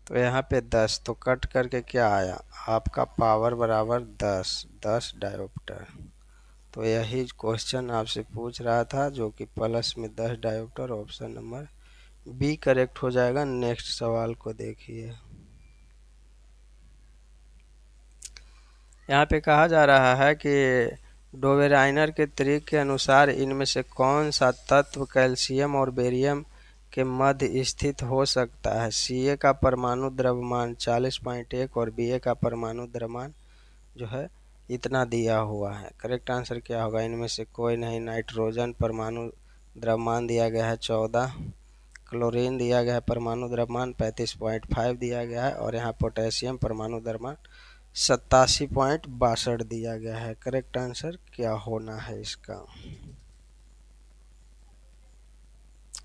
तो यहाँ पे 10 तो कट करके क्या आया? आपका पावर बराबर 10 डायोप्टर। तो यही क्वेश्चन आपसे पूछ रहा था जो कि प्लस में 10 dioptre, option number B correct हो जाएगा। नेक्स्ट सवाल को देखिए, यहाँ पे कहा जा रहा है कि डोवेराइनर के त्रिक के अनुसार इनमें से कौन सा तत्व कैल्शियम और बेरियम के मध्य स्थित हो सकता है। Ca का परमाणु द्रव्यमान 40.1 और Ba का परमाणु द्रव्यमान जो है इतना दिया हुआ है। करेक्ट आंसर क्या होगा, इनमें से कोई नहीं। नाइट्रोजन परमाणु द्रव्यमान दिया गया है 14, क्लोरीन दिया गया है परमाणु द्रव्यमान 35.5 दिया गया है, और यहाँ पोटेशियम परमाणु द्रव्यमान 87.62 दिया गया है। करेक्ट आंसर क्या होना है इसका,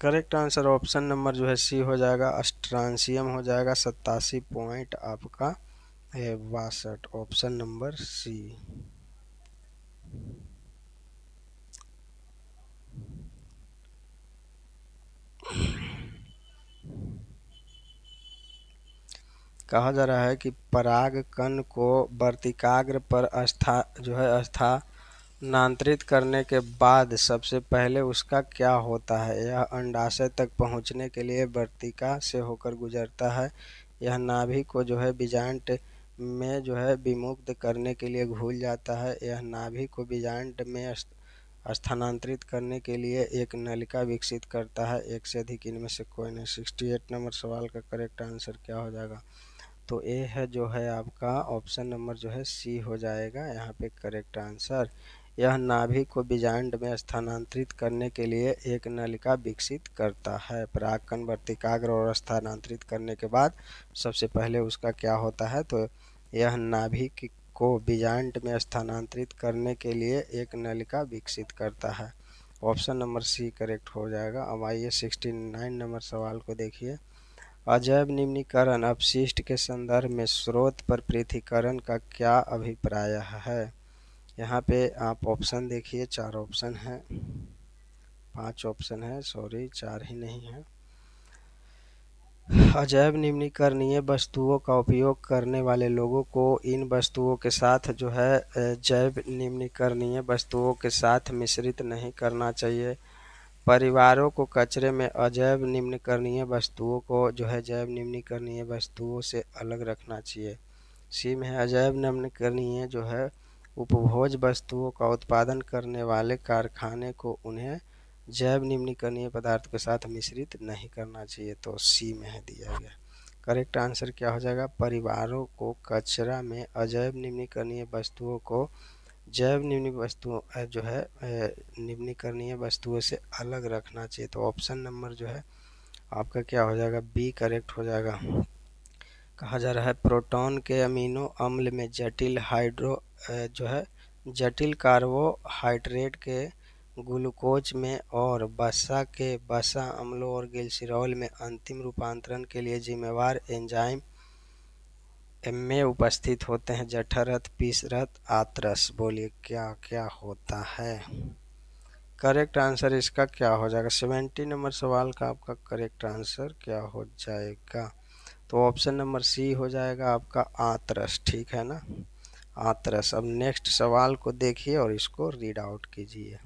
करेक्ट आंसर ऑप्शन नंबर जो है सी हो जाएगा, स्ट्रांसियम हो जाएगा। 87 पॉइंट आपका है 62, ऑप्शन नंबर सी। कहा जा रहा है कि पराग कण को वर्तिकाग्र पर स्थानांतरित करने के बाद सबसे पहले उसका क्या होता है। यह अंडाशय तक पहुंचने के लिए वर्तिका से होकर गुजरता है। यह नाभि को जो है बीजांड में जो है विमुक्त करने के लिए घुल जाता है। यह नाभि को बीजांड में स्थानांतरित करने के लिए एक नलिका विकसित करता है। एक से अधिक इनमें से कोई नहीं। 68 नंबर सवाल का करेक्ट आंसर क्या हो जाएगा, तो ए है जो है आपका ऑप्शन नंबर जो है सी हो जाएगा यहाँ पे करेक्ट आंसर। यह नाभि को बीजांड में स्थानांतरित करने के लिए एक नलिका विकसित करता है। परागकण वर्तिकाग्र और स्थानांतरित करने के बाद सबसे पहले उसका क्या होता है, तो यह नाभि को बीजांड में स्थानांतरित करने के लिए एक नलिका विकसित करता है। ऑप्शन नंबर सी करेक्ट हो जाएगा। अब आइए 69 नंबर सवाल को देखिए। अजैव निम्नीकरण अपशिष्ट के संदर्भ में स्रोत पर पृथक्करण का क्या अभिप्राय है। यहाँ पे आप ऑप्शन देखिए, 4 ऑप्शन है, 5 ऑप्शन है, सॉरी 4 ही नहीं है। अजैव निम्नीकरणीय वस्तुओं का उपयोग करने वाले लोगों को इन वस्तुओं के साथ जो है जैव निम्नीकरणीय वस्तुओं के साथ मिश्रित नहीं करना चाहिए। परिवारों को कचरे में अजैव निम्नीकरणीय वस्तुओं को जो है जैव निम्नीकरणीय वस्तुओं से अलग रखना चाहिए। सी में है अजैव निम्नीकरणीय जो है उपभोज्य वस्तुओं का उत्पादन करने वाले कारखाने को उन्हें जैव निम्नीकरणीय पदार्थ के साथ मिश्रित नहीं करना चाहिए, तो सी में है दिया गया। करेक्ट आंसर क्या हो जाएगा, परिवारों को कचरा में अजैव निम्नीकरणीय वस्तुओं को जैव निम्नीकरणीय जो है निम्नीकरणीय वस्तुओं से अलग रखना चाहिए, तो ऑप्शन नंबर जो है आपका क्या हो जाएगा, बी करेक्ट हो जाएगा। कहा जा रहा है प्रोटॉन के अमीनो अम्ल में जटिल कार्बोहाइड्रेट के ग्लूकोज में और वसा के वसा अम्लों और ग्लिसरॉल में अंतिम रूपांतरण के लिए जिम्मेवार एंजाइम में उपस्थित होते हैं। जठररस, पीसरस, आत्रस। बोलिए क्या क्या होता है। करेक्ट आंसर इसका क्या हो जाएगा, 70 नंबर सवाल का आपका करेक्ट आंसर क्या हो जाएगा, तो ऑप्शन नंबर सी हो जाएगा आपका आत्रस। ठीक है ना, आत्रस। अब नेक्स्ट सवाल को देखिए और इसको रीड आउट कीजिए।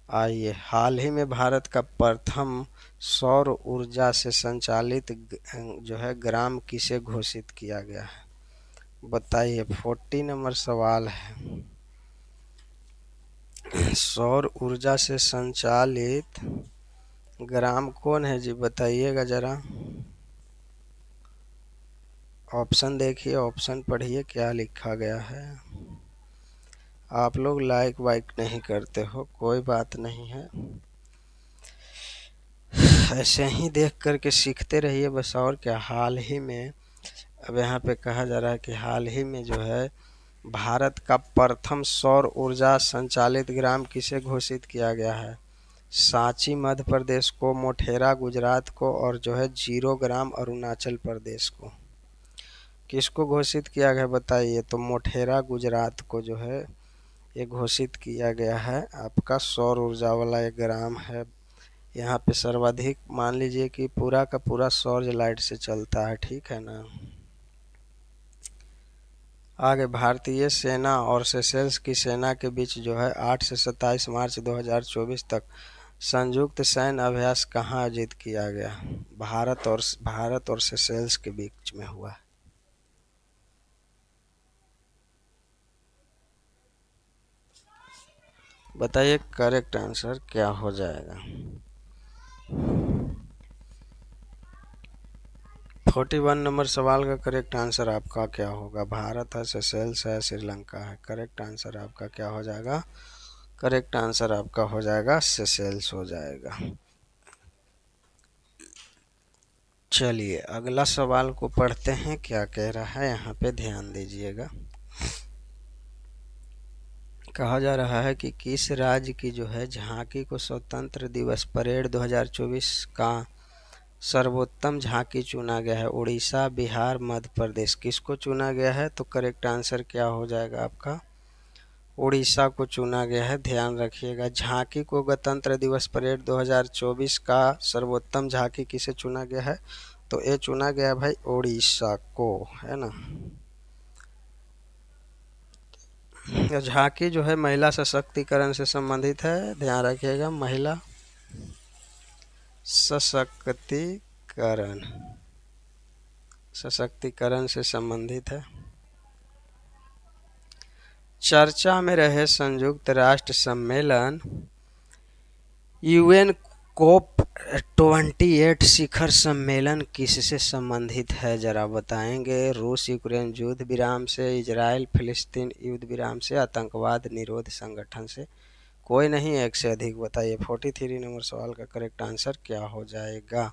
आइए, हाल ही में भारत का प्रथम सौर ऊर्जा से संचालित जो है ग्राम किसे घोषित किया गया है, बताइए। 40 नंबर सवाल है। सौर ऊर्जा से संचालित ग्राम कौन है जी, बताइएगा जरा। ऑप्शन देखिए, ऑप्शन पढ़िए क्या लिखा गया है। आप लोग लाइक वाइक नहीं करते हो, कोई बात नहीं है, ऐसे ही देख करके सीखते रहिए बस, और क्या। हाल ही में, अब यहाँ पे कहा जा रहा है कि हाल ही में जो है भारत का प्रथम सौर ऊर्जा संचालित ग्राम किसे घोषित किया गया है। सांची मध्य प्रदेश को, मोढेरा गुजरात को, और जो है 0 ग्राम अरुणाचल प्रदेश को। किसको घोषित किया गया बताइए, तो मोढेरा गुजरात को जो है ये घोषित किया गया है। आपका सौर ऊर्जा वाला एक ग्राम है। यहाँ पे सर्वाधिक मान लीजिए कि पूरा का पूरा सौर लाइट से चलता है, ठीक है ना। आगे, भारतीय सेना और सेशेल्स की सेना के बीच जो है 8 से 27 मार्च 2024 तक संयुक्त सैन्य अभ्यास कहाँ आयोजित किया गया? भारत और सेशेल्स के बीच में हुआ। बताइए करेक्ट आंसर क्या हो जाएगा? 41 नंबर सवाल का करेक्ट आंसर आपका क्या होगा? भारत है, सेशेल्स है, श्रीलंका है। करेक्ट आंसर आपका क्या हो जाएगा? करेक्ट आंसर आपका हो जाएगा सेशेल्स हो जाएगा। चलिए अगला सवाल को पढ़ते हैं, क्या कह रहा है यहाँ पे ध्यान दीजिएगा। कहा जा रहा है कि किस राज्य की जो है झांकी को स्वतंत्र दिवस परेड 2024 का सर्वोत्तम झांकी चुना गया है? उड़ीसा, बिहार, मध्य प्रदेश। किसको चुना गया है? तो करेक्ट आंसर क्या हो जाएगा आपका? उड़ीसा को चुना गया है। ध्यान रखिएगा, झांकी को गणतंत्र दिवस परेड 2024 का सर्वोत्तम झांकी किसे चुना गया है? तो ये चुना गया है भाई उड़ीसा को, है ना। झांकी जो है महिला सशक्तिकरण से संबंधित है। ध्यान रखिएगा, महिला सशक्तिकरण से संबंधित है। चर्चा में रहे संयुक्त राष्ट्र सम्मेलन यूएन कोप 28 शिखर सम्मेलन किससे संबंधित है? जरा बताएंगे। रूस यूक्रेन युद्ध विराम से, इजराइल फिलिस्तीन युद्ध विराम से, आतंकवाद निरोध संगठन से। कोई नहीं, एक से अधिक। बताइए 43 नंबर सवाल का करेक्ट आंसर क्या हो जाएगा?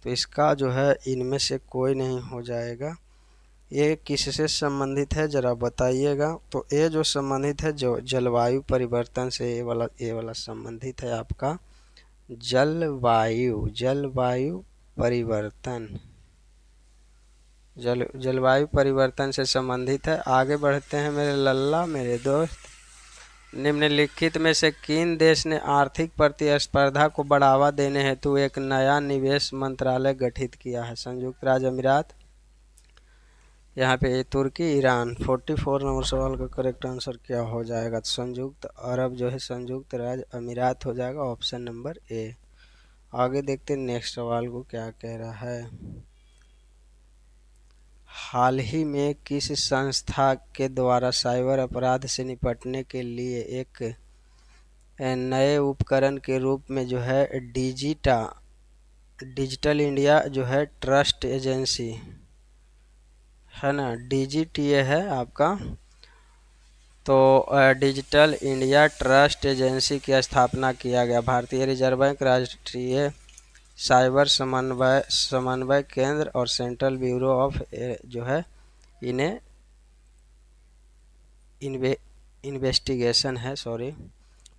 तो इसका जो है इनमें से कोई नहीं हो जाएगा। ये किससे संबंधित है जरा बताइएगा। तो ये जो संबंधित है जो जलवायु परिवर्तन से, ये वाला संबंधित है आपका जलवायु परिवर्तन, जलवायु परिवर्तन से संबंधित है। आगे बढ़ते हैं मेरे लल्ला, मेरे दोस्त। निम्नलिखित में से किन देश ने आर्थिक प्रतिस्पर्धा को बढ़ावा देने हेतु एक नया निवेश मंत्रालय गठित किया है? संयुक्त राज्य अमीरात, यहाँ पे तुर्की, ईरान। 44 नंबर सवाल का करेक्ट आंसर क्या हो जाएगा? संयुक्त अरब जो है संयुक्त राज्य अमीरात हो जाएगा, ऑप्शन नंबर ए। आगे देखते हैं नेक्स्ट सवाल को क्या कह रहा है। हाल ही में किस संस्था के द्वारा साइबर अपराध से निपटने के लिए एक नए उपकरण के रूप में जो है डिजिटल इंडिया जो है ट्रस्ट एजेंसी, है ना, DGTA है आपका, तो डिजिटल इंडिया ट्रस्ट एजेंसी की स्थापना किया गया? भारतीय रिजर्व बैंक, राष्ट्रीय साइबर समन्वय केंद्र और सेंट्रल ब्यूरो ऑफ जो है इन्हें इन्वेस्टिगेशन है, सॉरी।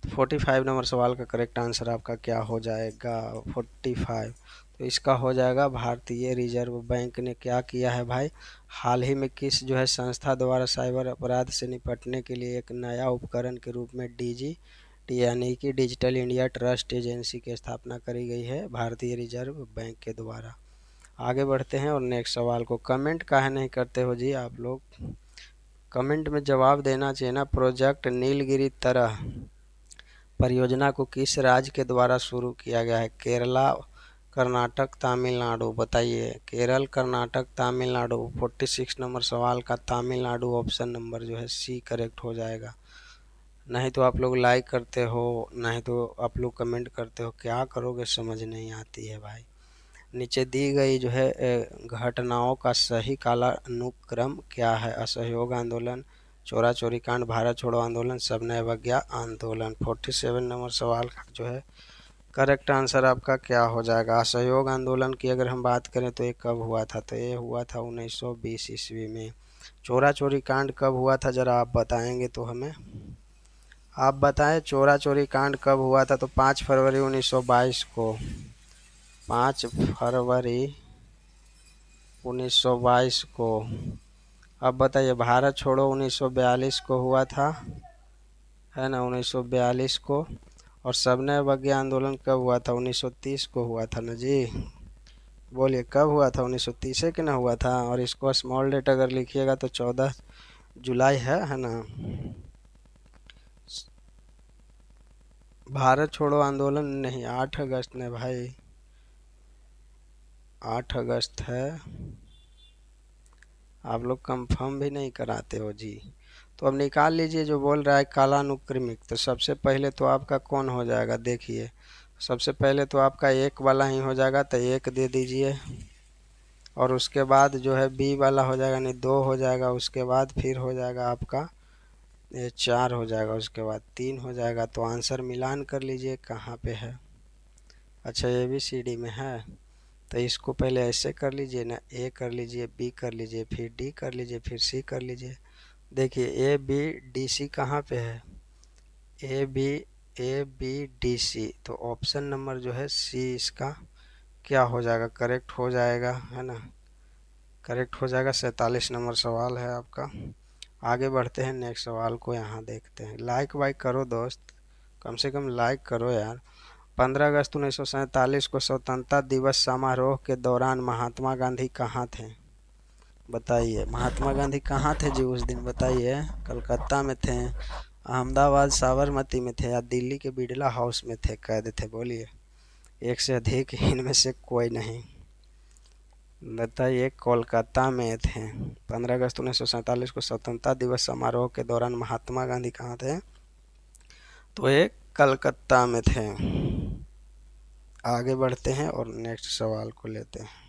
45 नंबर सवाल का करेक्ट आंसर आपका क्या हो जाएगा? 45। तो इसका हो जाएगा भारतीय रिजर्व बैंक ने क्या किया है भाई? हाल ही में किस जो है संस्था द्वारा साइबर अपराध से निपटने के लिए एक नया उपकरण के रूप में यानी कि डिजिटल इंडिया ट्रस्ट एजेंसी की स्थापना करी गई है भारतीय रिजर्व बैंक के द्वारा। आगे बढ़ते हैं और नेक्स्ट सवाल को। कमेंट काहे नहीं करते हो जी आप लोग? कमेंट में जवाब देना चाहिए ना। प्रोजेक्ट नीलगिरी तरह परियोजना को किस राज्य के द्वारा शुरू किया गया है? केरला, कर्नाटक, तमिलनाडु। बताइए केरल, कर्नाटक, तमिलनाडु। 46 नंबर सवाल का तमिलनाडु ऑप्शन नंबर जो है सी करेक्ट हो जाएगा। नहीं तो आप लोग लाइक करते हो, नहीं तो आप लोग कमेंट करते हो, क्या करोगे समझ नहीं आती है भाई। नीचे दी गई जो है घटनाओं का सही कालानुक्रम क्या है? असहयोग आंदोलन, चोरा चोरी कांड, भारत छोड़ो आंदोलन, सबने अवज्ञा आंदोलन। 47 नंबर सवाल का जो है करेक्ट आंसर आपका क्या हो जाएगा? असहयोग आंदोलन की अगर हम बात करें तो ये कब हुआ था? तो ये हुआ था 1920 ईस्वी में। चोरा चोरी कांड कब हुआ था जरा आप बताएंगे तो हमें, आप बताएं चोरा चोरी कांड कब हुआ था? तो 5 फरवरी 1922 को, 5 फरवरी 1922 को। अब बताइए भारत छोड़ो 1942 को हुआ था, है ना, 1942 को। और सबने अवज्ञा आंदोलन कब हुआ था? 1930 को हुआ था ना जी। बोलिए कब हुआ था? 1930 के ना हुआ था। और इसको स्मॉल डेट अगर लिखिएगा तो 14 जुलाई है ना। भारत छोड़ो आंदोलन नहीं, 8 अगस्त ने भाई, 8 अगस्त है। आप लोग कंफर्म भी नहीं कराते हो जी। तो अब निकाल लीजिए, जो बोल रहा है कालानुक्रमिक, तो सबसे पहले तो आपका कौन हो जाएगा देखिए। सबसे पहले तो आपका एक वाला ही हो जाएगा, तो एक दे दीजिए। और उसके बाद जो है बी वाला हो जाएगा, नहीं 2 हो जाएगा। उसके बाद फिर हो जाएगा आपका ये 4 हो जाएगा। उसके बाद 3 हो जाएगा। तो आंसर मिलान कर लीजिए कहाँ पे है। अच्छा, ए बी सी डी में है, तो इसको पहले ऐसे कर लीजिए ना, ए कर लीजिए, बी कर लीजिए, फिर डी कर लीजिए, फिर सी कर लीजिए। देखिए ए बी डी सी कहाँ पे है, ए बी डी सी, तो ऑप्शन नंबर जो है सी इसका क्या हो जाएगा, करेक्ट हो जाएगा, है ना। करेक्ट हो जाएगा। 47 नंबर सवाल है आपका। आगे बढ़ते हैं, नेक्स्ट सवाल को यहाँ देखते हैं। लाइक वाइक करो दोस्त, कम से कम लाइक करो यार। 15 अगस्त 1947 को स्वतंत्रता दिवस समारोह के दौरान महात्मा गांधी कहाँ थे, बताइए। महात्मा गांधी कहाँ थे जी उस दिन, बताइए। कलकत्ता में थे, अहमदाबाद साबरमती में थे, या दिल्ली के बिड़ला हाउस में थे, कैद थे, बोलिए। एक से अधिक, इनमें से कोई नहीं। बताइए, कोलकाता में थे। 15 अगस्त 1947 को स्वतंत्रता दिवस समारोह के दौरान महात्मा गांधी कहाँ थे, तो ये कलकत्ता में थे। आगे बढ़ते हैं और नेक्स्ट सवाल को लेते हैं।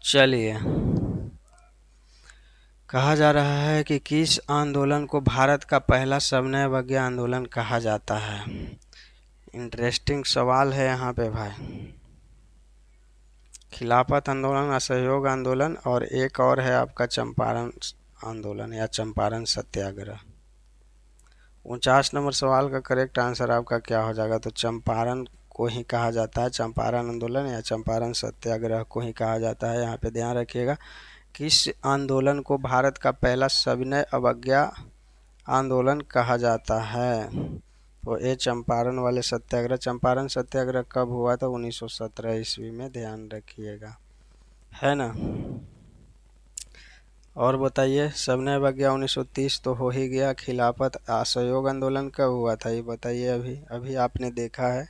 चलिए, कहा जा रहा है कि किस आंदोलन को भारत का पहला सविनय आंदोलन कहा जाता है। इंटरेस्टिंग सवाल है यहाँ पे भाई। खिलाफत आंदोलन, असहयोग आंदोलन, और एक और है आपका चंपारण आंदोलन या चंपारण सत्याग्रह। 49 नंबर सवाल का करेक्ट आंसर आपका क्या हो जाएगा, तो चंपारण को ही कहा जाता है, चंपारण आंदोलन या चंपारण सत्याग्रह को ही कहा जाता है। यहाँ पे ध्यान रखिएगा, किस आंदोलन को भारत का पहला सविनय अवज्ञा आंदोलन कहा जाता है, तो ये चंपारण वाले सत्याग्रह। चंपारण सत्याग्रह कब हुआ था, 1917 ईस्वी में, ध्यान रखिएगा, है ना। और बताइए, सविनय अवज्ञा 1930 तो हो ही गया। खिलाफत असहयोग आंदोलन कब हुआ था, ये बताइए। अभी अभी आपने देखा है,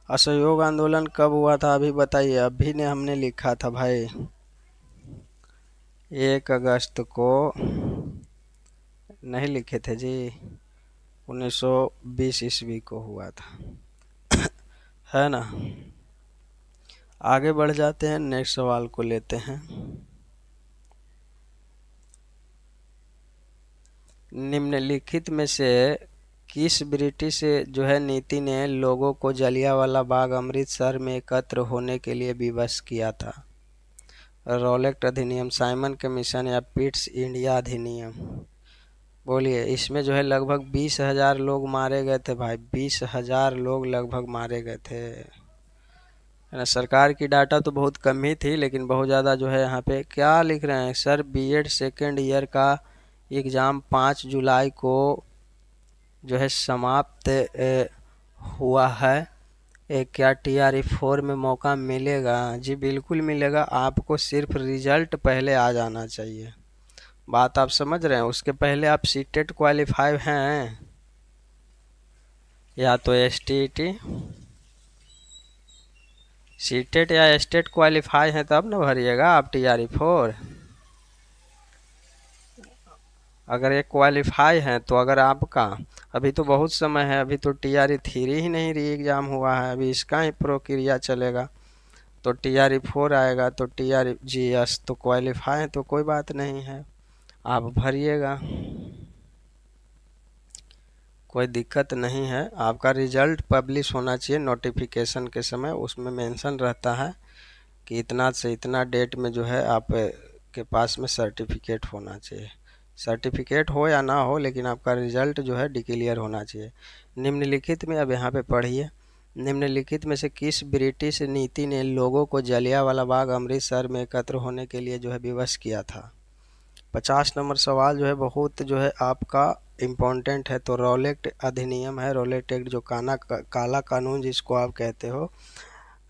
असहयोग आंदोलन कब हुआ था, अभी बताइए। अभी ने हमने लिखा था भाई, 1 अगस्त को नहीं लिखे थे जी, 1920 ईस्वी को हुआ था, है ना। आगे बढ़ जाते हैं, नेक्स्ट सवाल को लेते हैं। निम्नलिखित में से किस ब्रिटिश जो है नीति ने लोगों को जलियांवाला बाग अमृतसर में एकत्र होने के लिए विवश किया था। रॉलेट अधिनियम, साइमन कमीशन, या पिट्स इंडिया अधिनियम, बोलिए। इसमें जो है लगभग 20,000 लोग मारे गए थे भाई, 20,000 लोग लगभग मारे गए थे, है ना। सरकार की डाटा तो बहुत कम ही थी, लेकिन बहुत ज़्यादा जो है। यहाँ पे क्या लिख रहे हैं सर, बीएड सेकेंड ईयर का एग्ज़ाम 5 जुलाई को जो है समाप्त हुआ है। क्या TRE 4 में मौका मिलेगा, जी बिल्कुल मिलेगा। आपको सिर्फ रिजल्ट पहले आ जाना चाहिए, बात आप समझ रहे हैं। उसके पहले आप सीटेट क्वालिफाई हैं, या तो STET, सीटेट या स्टेट क्वालिफाई है, तब ना भरिएगा आप TRE 4। अगर ये क्वालिफाई है तो अगर आपका अभी तो बहुत समय है, अभी तो TRE 3 ही नहीं री एग्ज़ाम हुआ है, अभी इसका ही प्रक्रिया चलेगा। तो TRE 4 आएगा, तो TRE तो क्वालिफाई है, तो कोई बात नहीं है, आप भरिएगा, कोई दिक्कत नहीं है। आपका रिजल्ट पब्लिश होना चाहिए नोटिफिकेशन के समय, उसमें मेंशन रहता है कि इतना से इतना डेट में जो है आप के पास में सर्टिफिकेट होना चाहिए। सर्टिफिकेट हो या ना हो, लेकिन आपका रिजल्ट जो है डिक्लेयर होना चाहिए। निम्नलिखित में, अब यहाँ पे पढ़िए, निम्नलिखित में से किस ब्रिटिश नीति ने लोगों को जलियांवाला बाग अमृतसर में एकत्र होने के लिए जो है विवश किया था। 50 नंबर सवाल जो है बहुत जो है आपका इम्पोर्टेंट है तो रॉलेट अधिनियम है, रॉलेट एक्ट जो काला कानून जिसको आप कहते हो,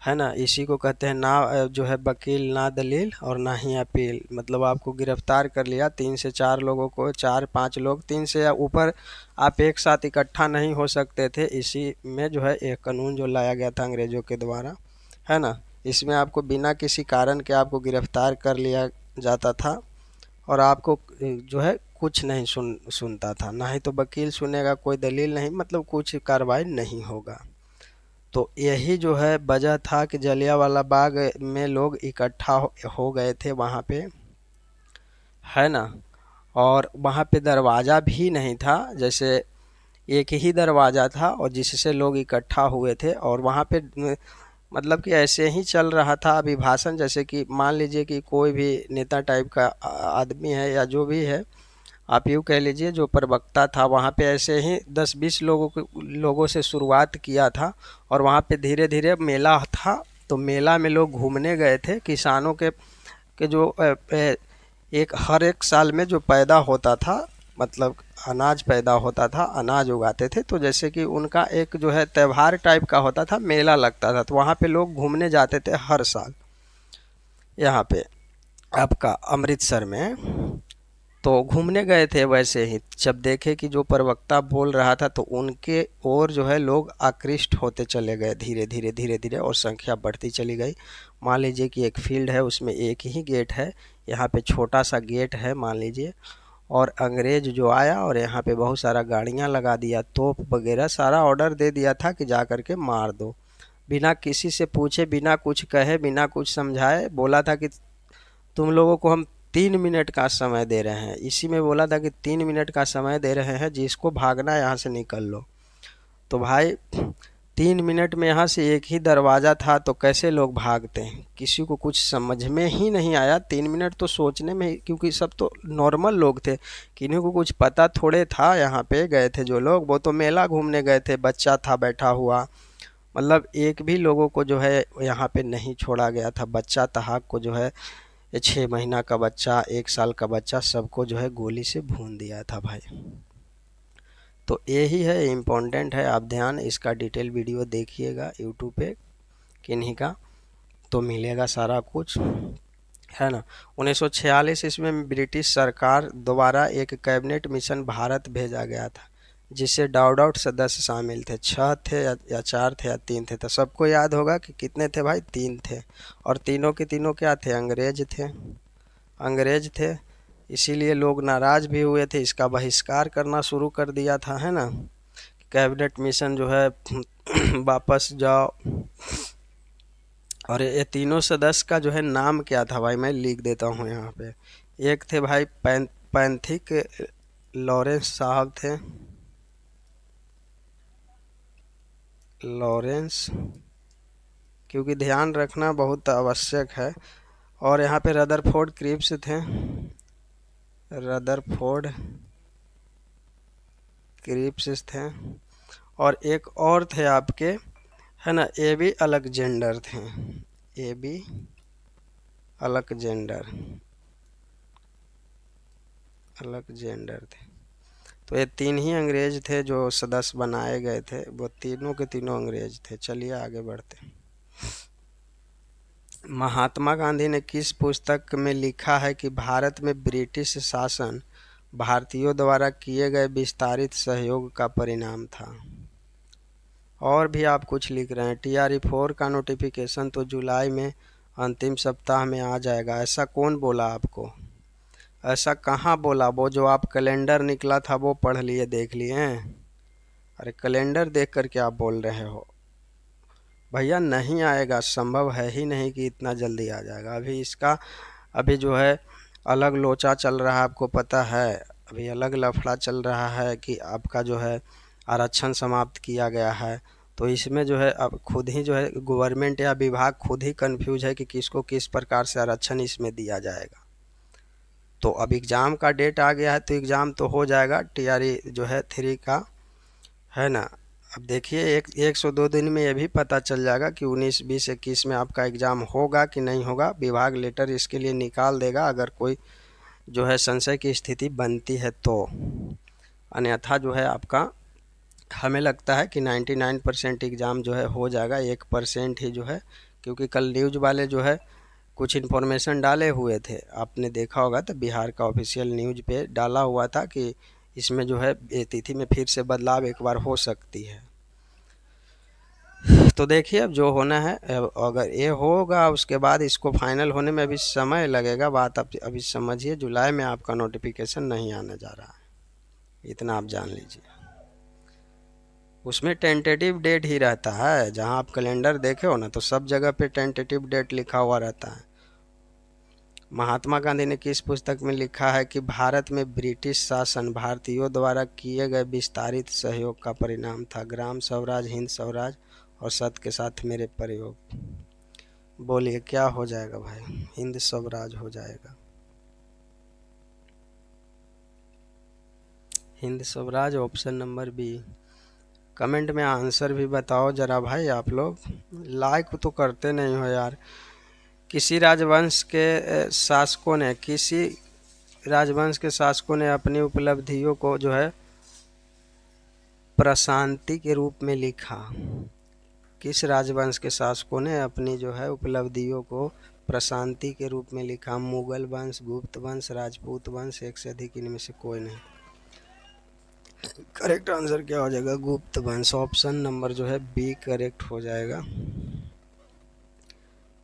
है ना, इसी को कहते हैं ना जो है वकील ना दलील और ना ही अपील। मतलब आपको गिरफ्तार कर लिया, 3 से 4 लोगों को, 4-5 लोग, 3 से या ऊपर आप एक साथ इकट्ठा नहीं हो सकते थे। इसी में जो है एक कानून जो लाया गया था अंग्रेज़ों के द्वारा, है ना। इसमें आपको बिना किसी कारण के आपको गिरफ्तार कर लिया जाता था और आपको जो है कुछ नहीं सुनता था, ना ही तो वकील सुनेगा, कोई दलील नहीं, मतलब कुछ कार्रवाई नहीं होगा। तो यही जो है वजह था कि जलियांवाला बाग में लोग इकट्ठा हो गए थे वहाँ पे, है ना। और वहाँ पे दरवाज़ा भी नहीं था, जैसे एक ही दरवाज़ा था और जिससे लोग इकट्ठा हुए थे। और वहाँ पे मतलब कि ऐसे ही चल रहा था अभिभाषण, जैसे कि मान लीजिए कि कोई भी नेता टाइप का आदमी है या जो भी है, आप यूँ कह लीजिए जो प्रवक्ता था, वहाँ पे ऐसे ही 10-20 लोगों से शुरुआत किया था और वहाँ पे धीरे धीरे मेला था। तो मेला में लोग घूमने गए थे, किसानों के जो एक हर एक साल में जो पैदा होता था, मतलब अनाज पैदा होता था, अनाज उगाते थे, तो जैसे कि उनका एक जो है त्यौहार टाइप का होता था, मेला लगता था, तो वहाँ पे लोग घूमने जाते थे हर साल यहाँ पे आपका अमृतसर में। तो घूमने गए थे, वैसे ही जब देखे कि जो प्रवक्ता बोल रहा था तो उनके और जो है लोग आकृष्ट होते चले गए धीरे धीरे धीरे धीरे, और संख्या बढ़ती चली गई। मान लीजिए कि एक फील्ड है, उसमें एक ही गेट है, यहाँ पे छोटा सा गेट है मान लीजिए, और अंग्रेज जो आया और यहाँ पे बहुत सारा गाड़ियाँ लगा दिया, तोप वगैरह सारा ऑर्डर दे दिया था कि जा कर के मार दो। बिना किसी से पूछे, बिना कुछ कहे, बिना कुछ समझाए बोला था कि तुम लोगों को हम 3 मिनट का समय दे रहे हैं। इसी में बोला था कि 3 मिनट का समय दे रहे हैं, जिसको भागना है यहाँ से निकल लो। तो भाई 3 मिनट में यहाँ से एक ही दरवाज़ा था, तो कैसे लोग भागते हैं, किसी को कुछ समझ में ही नहीं आया। 3 मिनट तो सोचने में, क्योंकि सब तो नॉर्मल लोग थे, किन्हीं को कुछ पता थोड़े था। यहाँ पे गए थे जो लोग, वो तो मेला घूमने गए थे, बच्चा था बैठा हुआ, मतलब एक भी लोगों को जो है यहाँ पे नहीं छोड़ा गया था। बच्चा तहाक को जो है, 6 महीना का बच्चा, 1 साल का बच्चा, सबको जो है गोली से भून दिया था भाई। तो यही है, इम्पोर्टेंट है, आप ध्यान इसका डिटेल वीडियो देखिएगा यूट्यूब पे किन्हीं का, तो मिलेगा सारा कुछ, है ना। 1946 इसमें ब्रिटिश सरकार द्वारा एक कैबिनेट मिशन भारत भेजा गया था, जिससे डाउट सदस्य शामिल थे। 6 थे या 4 थे या 3 थे, तो सबको याद होगा कि कितने थे भाई, 3 थे। और तीनों के तीनों क्या थे, अंग्रेज थे। इसीलिए लोग नाराज भी हुए थे, इसका बहिष्कार करना शुरू कर दिया था, है ना। कैबिनेट मिशन जो है वापस जाओ। और ये तीनों सदस्य का जो है नाम क्या था भाई, मैं लिख देता हूँ यहाँ पे। एक थे भाई पैंथिक लॉरेंस साहब थे, लॉरेंस, क्योंकि ध्यान रखना बहुत आवश्यक है। और यहाँ पे रदरफोर्ड क्रिप्स थे, रदरफोर्ड क्रिप्स थे। और एक और थे आपके, है ना, एबी अलेक्जेंडर थे, एबी अलेक्जेंडर थे। तो ये 3 ही अंग्रेज थे जो सदस्य बनाए गए थे, वो तीनों के तीनों अंग्रेज थे। चलिए आगे बढ़ते हैं। महात्मा गांधी ने किस पुस्तक में लिखा है कि भारत में ब्रिटिश शासन भारतीयों द्वारा किए गए विस्तारित सहयोग का परिणाम था? और भी आप कुछ लिख रहे हैं। TRE-4 का नोटिफिकेशन तो जुलाई में अंतिम सप्ताह में आ जाएगा, ऐसा कौन बोला आपको? ऐसा कहाँ बोला? वो जो आप कैलेंडर निकला था वो पढ़ लिए, देख लिए हैं? अरे कैलेंडर देख कर क्या आप बोल रहे हो भैया? नहीं आएगा, संभव है ही नहीं कि इतना जल्दी आ जाएगा। अभी जो है अलग लोचा चल रहा है, आपको पता है। अभी अलग लफड़ा चल रहा है कि आपका जो है आरक्षण समाप्त किया गया है। तो इसमें जो है अब खुद ही जो है गवर्नमेंट या विभाग खुद ही कंफ्यूज है कि किसको किस प्रकार से आरक्षण इसमें दिया जाएगा। तो अब एग्ज़ाम का डेट आ गया है, तो एग्ज़ाम तो हो जाएगा TRE जो है 3 का, है ना। अब देखिए 102 दिन में ये भी पता चल जाएगा कि 19, 20, 21 में आपका एग्ज़ाम होगा कि नहीं होगा। विभाग लेटर इसके लिए निकाल देगा, अगर कोई जो है संशय की स्थिति बनती है तो। अन्यथा जो है आपका हमें लगता है कि 99% एग्ज़ाम जो है हो जाएगा, 1% ही जो है, क्योंकि कल न्यूज़ वाले जो है कुछ इन्फॉर्मेशन डाले हुए थे, आपने देखा होगा, तो बिहार का ऑफिशियल न्यूज़ पे डाला हुआ था कि इसमें जो है तिथि में फिर से बदलाव एक बार हो सकती है। तो देखिए अब जो होना है, अगर ये होगा उसके बाद इसको फाइनल होने में अभी समय लगेगा। बात आप अभी समझिए, जुलाई में आपका नोटिफिकेशन नहीं आने जा रहा है, इतना आप जान लीजिए। उसमें टेंटेटिव डेट ही रहता है, जहां आप कैलेंडर देखे हो ना, तो सब जगह पे टेंटेटिव डेट लिखा हुआ रहता है। महात्मा गांधी ने किस पुस्तक में लिखा है कि भारत में ब्रिटिश शासन भारतीयों द्वारा किए गए विस्तारित सहयोग का परिणाम था? ग्राम स्वराज, हिंद स्वराज और सत्य के साथ मेरे प्रयोग। बोलिए क्या हो जाएगा भाई? हिंद स्वराज हो जाएगा। Hind Swaraj option number B. Comment में आंसर भी बताओ जरा भाई, आप लोग लाइक तो करते नहीं हो यार। किसी राजवंश के शासकों ने अपनी उपलब्धियों को जो है प्रशांति के रूप में लिखा। किस राजवंश के शासकों ने अपनी जो है उपलब्धियों को प्रशांति के रूप में लिखा? मुगल वंश, गुप्त वंश, राजपूत वंश, एक से अधिक, इनमें से कोई नहीं। करेक्ट आंसर क्या हो जाएगा? गुप्त वंश। ऑप्शन नंबर जो है बी करेक्ट हो जाएगा।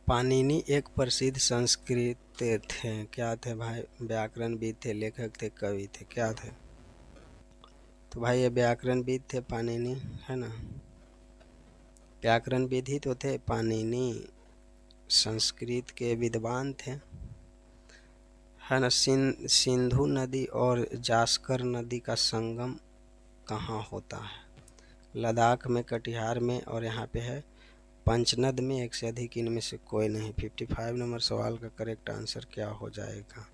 पाणिनि एक प्रसिद्ध संस्कृत थे, क्या थे भाई? व्याकरणविद थे, लेखक थे, कवि थे, क्या थे? तो भाई ये व्याकरणविद थे पाणिनि, है ना? व्याकरणविद ही तो थे पाणिनि, संस्कृत के विद्वान थे, है ना? सिंधु नदी और जास्कर नदी का संगम कहाँ होता है? लद्दाख में, कटिहार में, और यहाँ पे है पंचनद में, एक से अधिक, इनमें से कोई नहीं। 55 नंबर सवाल का करेक्ट आंसर क्या हो जाएगा?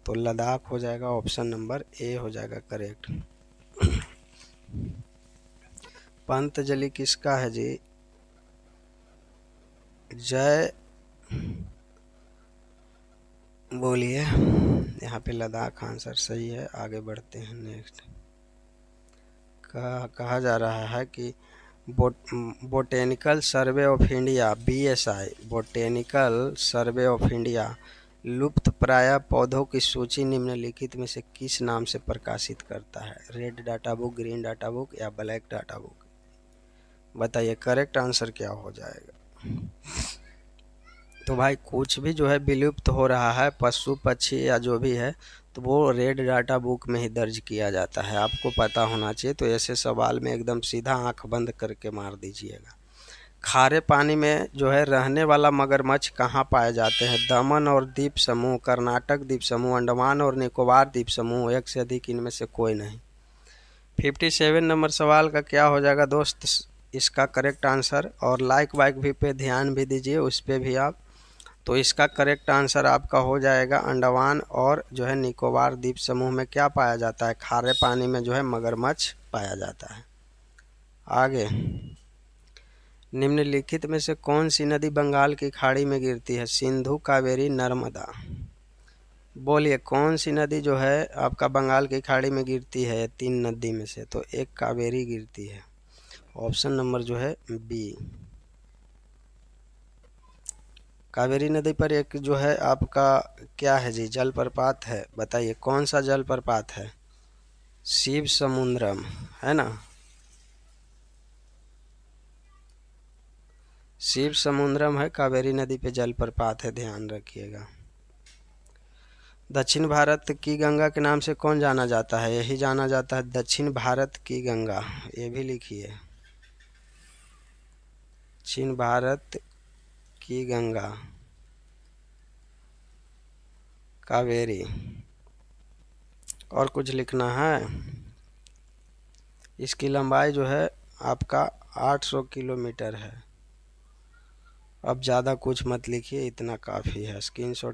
तो लद्दाख हो जाएगा, ऑप्शन नंबर ए हो जाएगा करेक्ट। पंतजलि किसका है जी? जय, बोलिए। यहाँ पे लद्दाख आंसर सही है। आगे बढ़ते हैं नेक्स्ट। कहा जा रहा है कि botanical survey of India, BSI, botanical survey of India लुप्त प्राय पौधों की सूची निम्नलिखित में से किस नाम से प्रकाशित करता है? Red data book, green data book या ब्लैक डाटा बुक? बताइए करेक्ट आंसर क्या हो जाएगा? तो भाई कुछ भी जो है विलुप्त हो रहा है, पशु पक्षी या जो भी है, तो वो रेड डाटा बुक में ही दर्ज किया जाता है। आपको पता होना चाहिए। तो ऐसे सवाल में एकदम सीधा आंख बंद करके मार दीजिएगा। खारे पानी में जो है रहने वाला मगरमच्छ कहाँ पाए जाते हैं? दमन और द्वीप समूह, कर्नाटक द्वीप समूह, अंडमान और निकोबार द्वीप समूह, एक से अधिक, इनमें से कोई नहीं। 57 नंबर सवाल का क्या हो जाएगा दोस्त इसका करेक्ट आंसर? और लाइक वाइक भी पे ध्यान भी दीजिए, उस पर भी आप। तो इसका करेक्ट आंसर आपका हो जाएगा अंडमान और जो है निकोबार द्वीप समूह में क्या पाया जाता है? खारे पानी में जो है मगरमच्छ पाया जाता है। आगे, निम्नलिखित में से कौन सी नदी बंगाल की खाड़ी में गिरती है? सिंधु, कावेरी, नर्मदा। बोलिए कौन सी नदी जो है आपका बंगाल की खाड़ी में गिरती है? 3 नदी में से तो एक कावेरी गिरती है। ऑप्शन नंबर जो है बी। कावेरी नदी पर एक जो है आपका क्या है जी? जलप्रपात है। बताइए कौन सा जलप्रपात है? शिव समुद्रम, है ना? शिव समुद्रम है, कावेरी नदी पे जलप्रपात है, ध्यान रखिएगा। दक्षिण भारत की गंगा के नाम से कौन जाना जाता है? यही जाना जाता है दक्षिण भारत की गंगा, ये भी लिखिए। दक्षिण भारत की गंगा कावेरी। और कुछ लिखना है? इसकी लंबाई जो है आपका 800 किलोमीटर है। अब ज़्यादा कुछ मत लिखिए, इतना काफ़ी है। स्क्रीनशॉट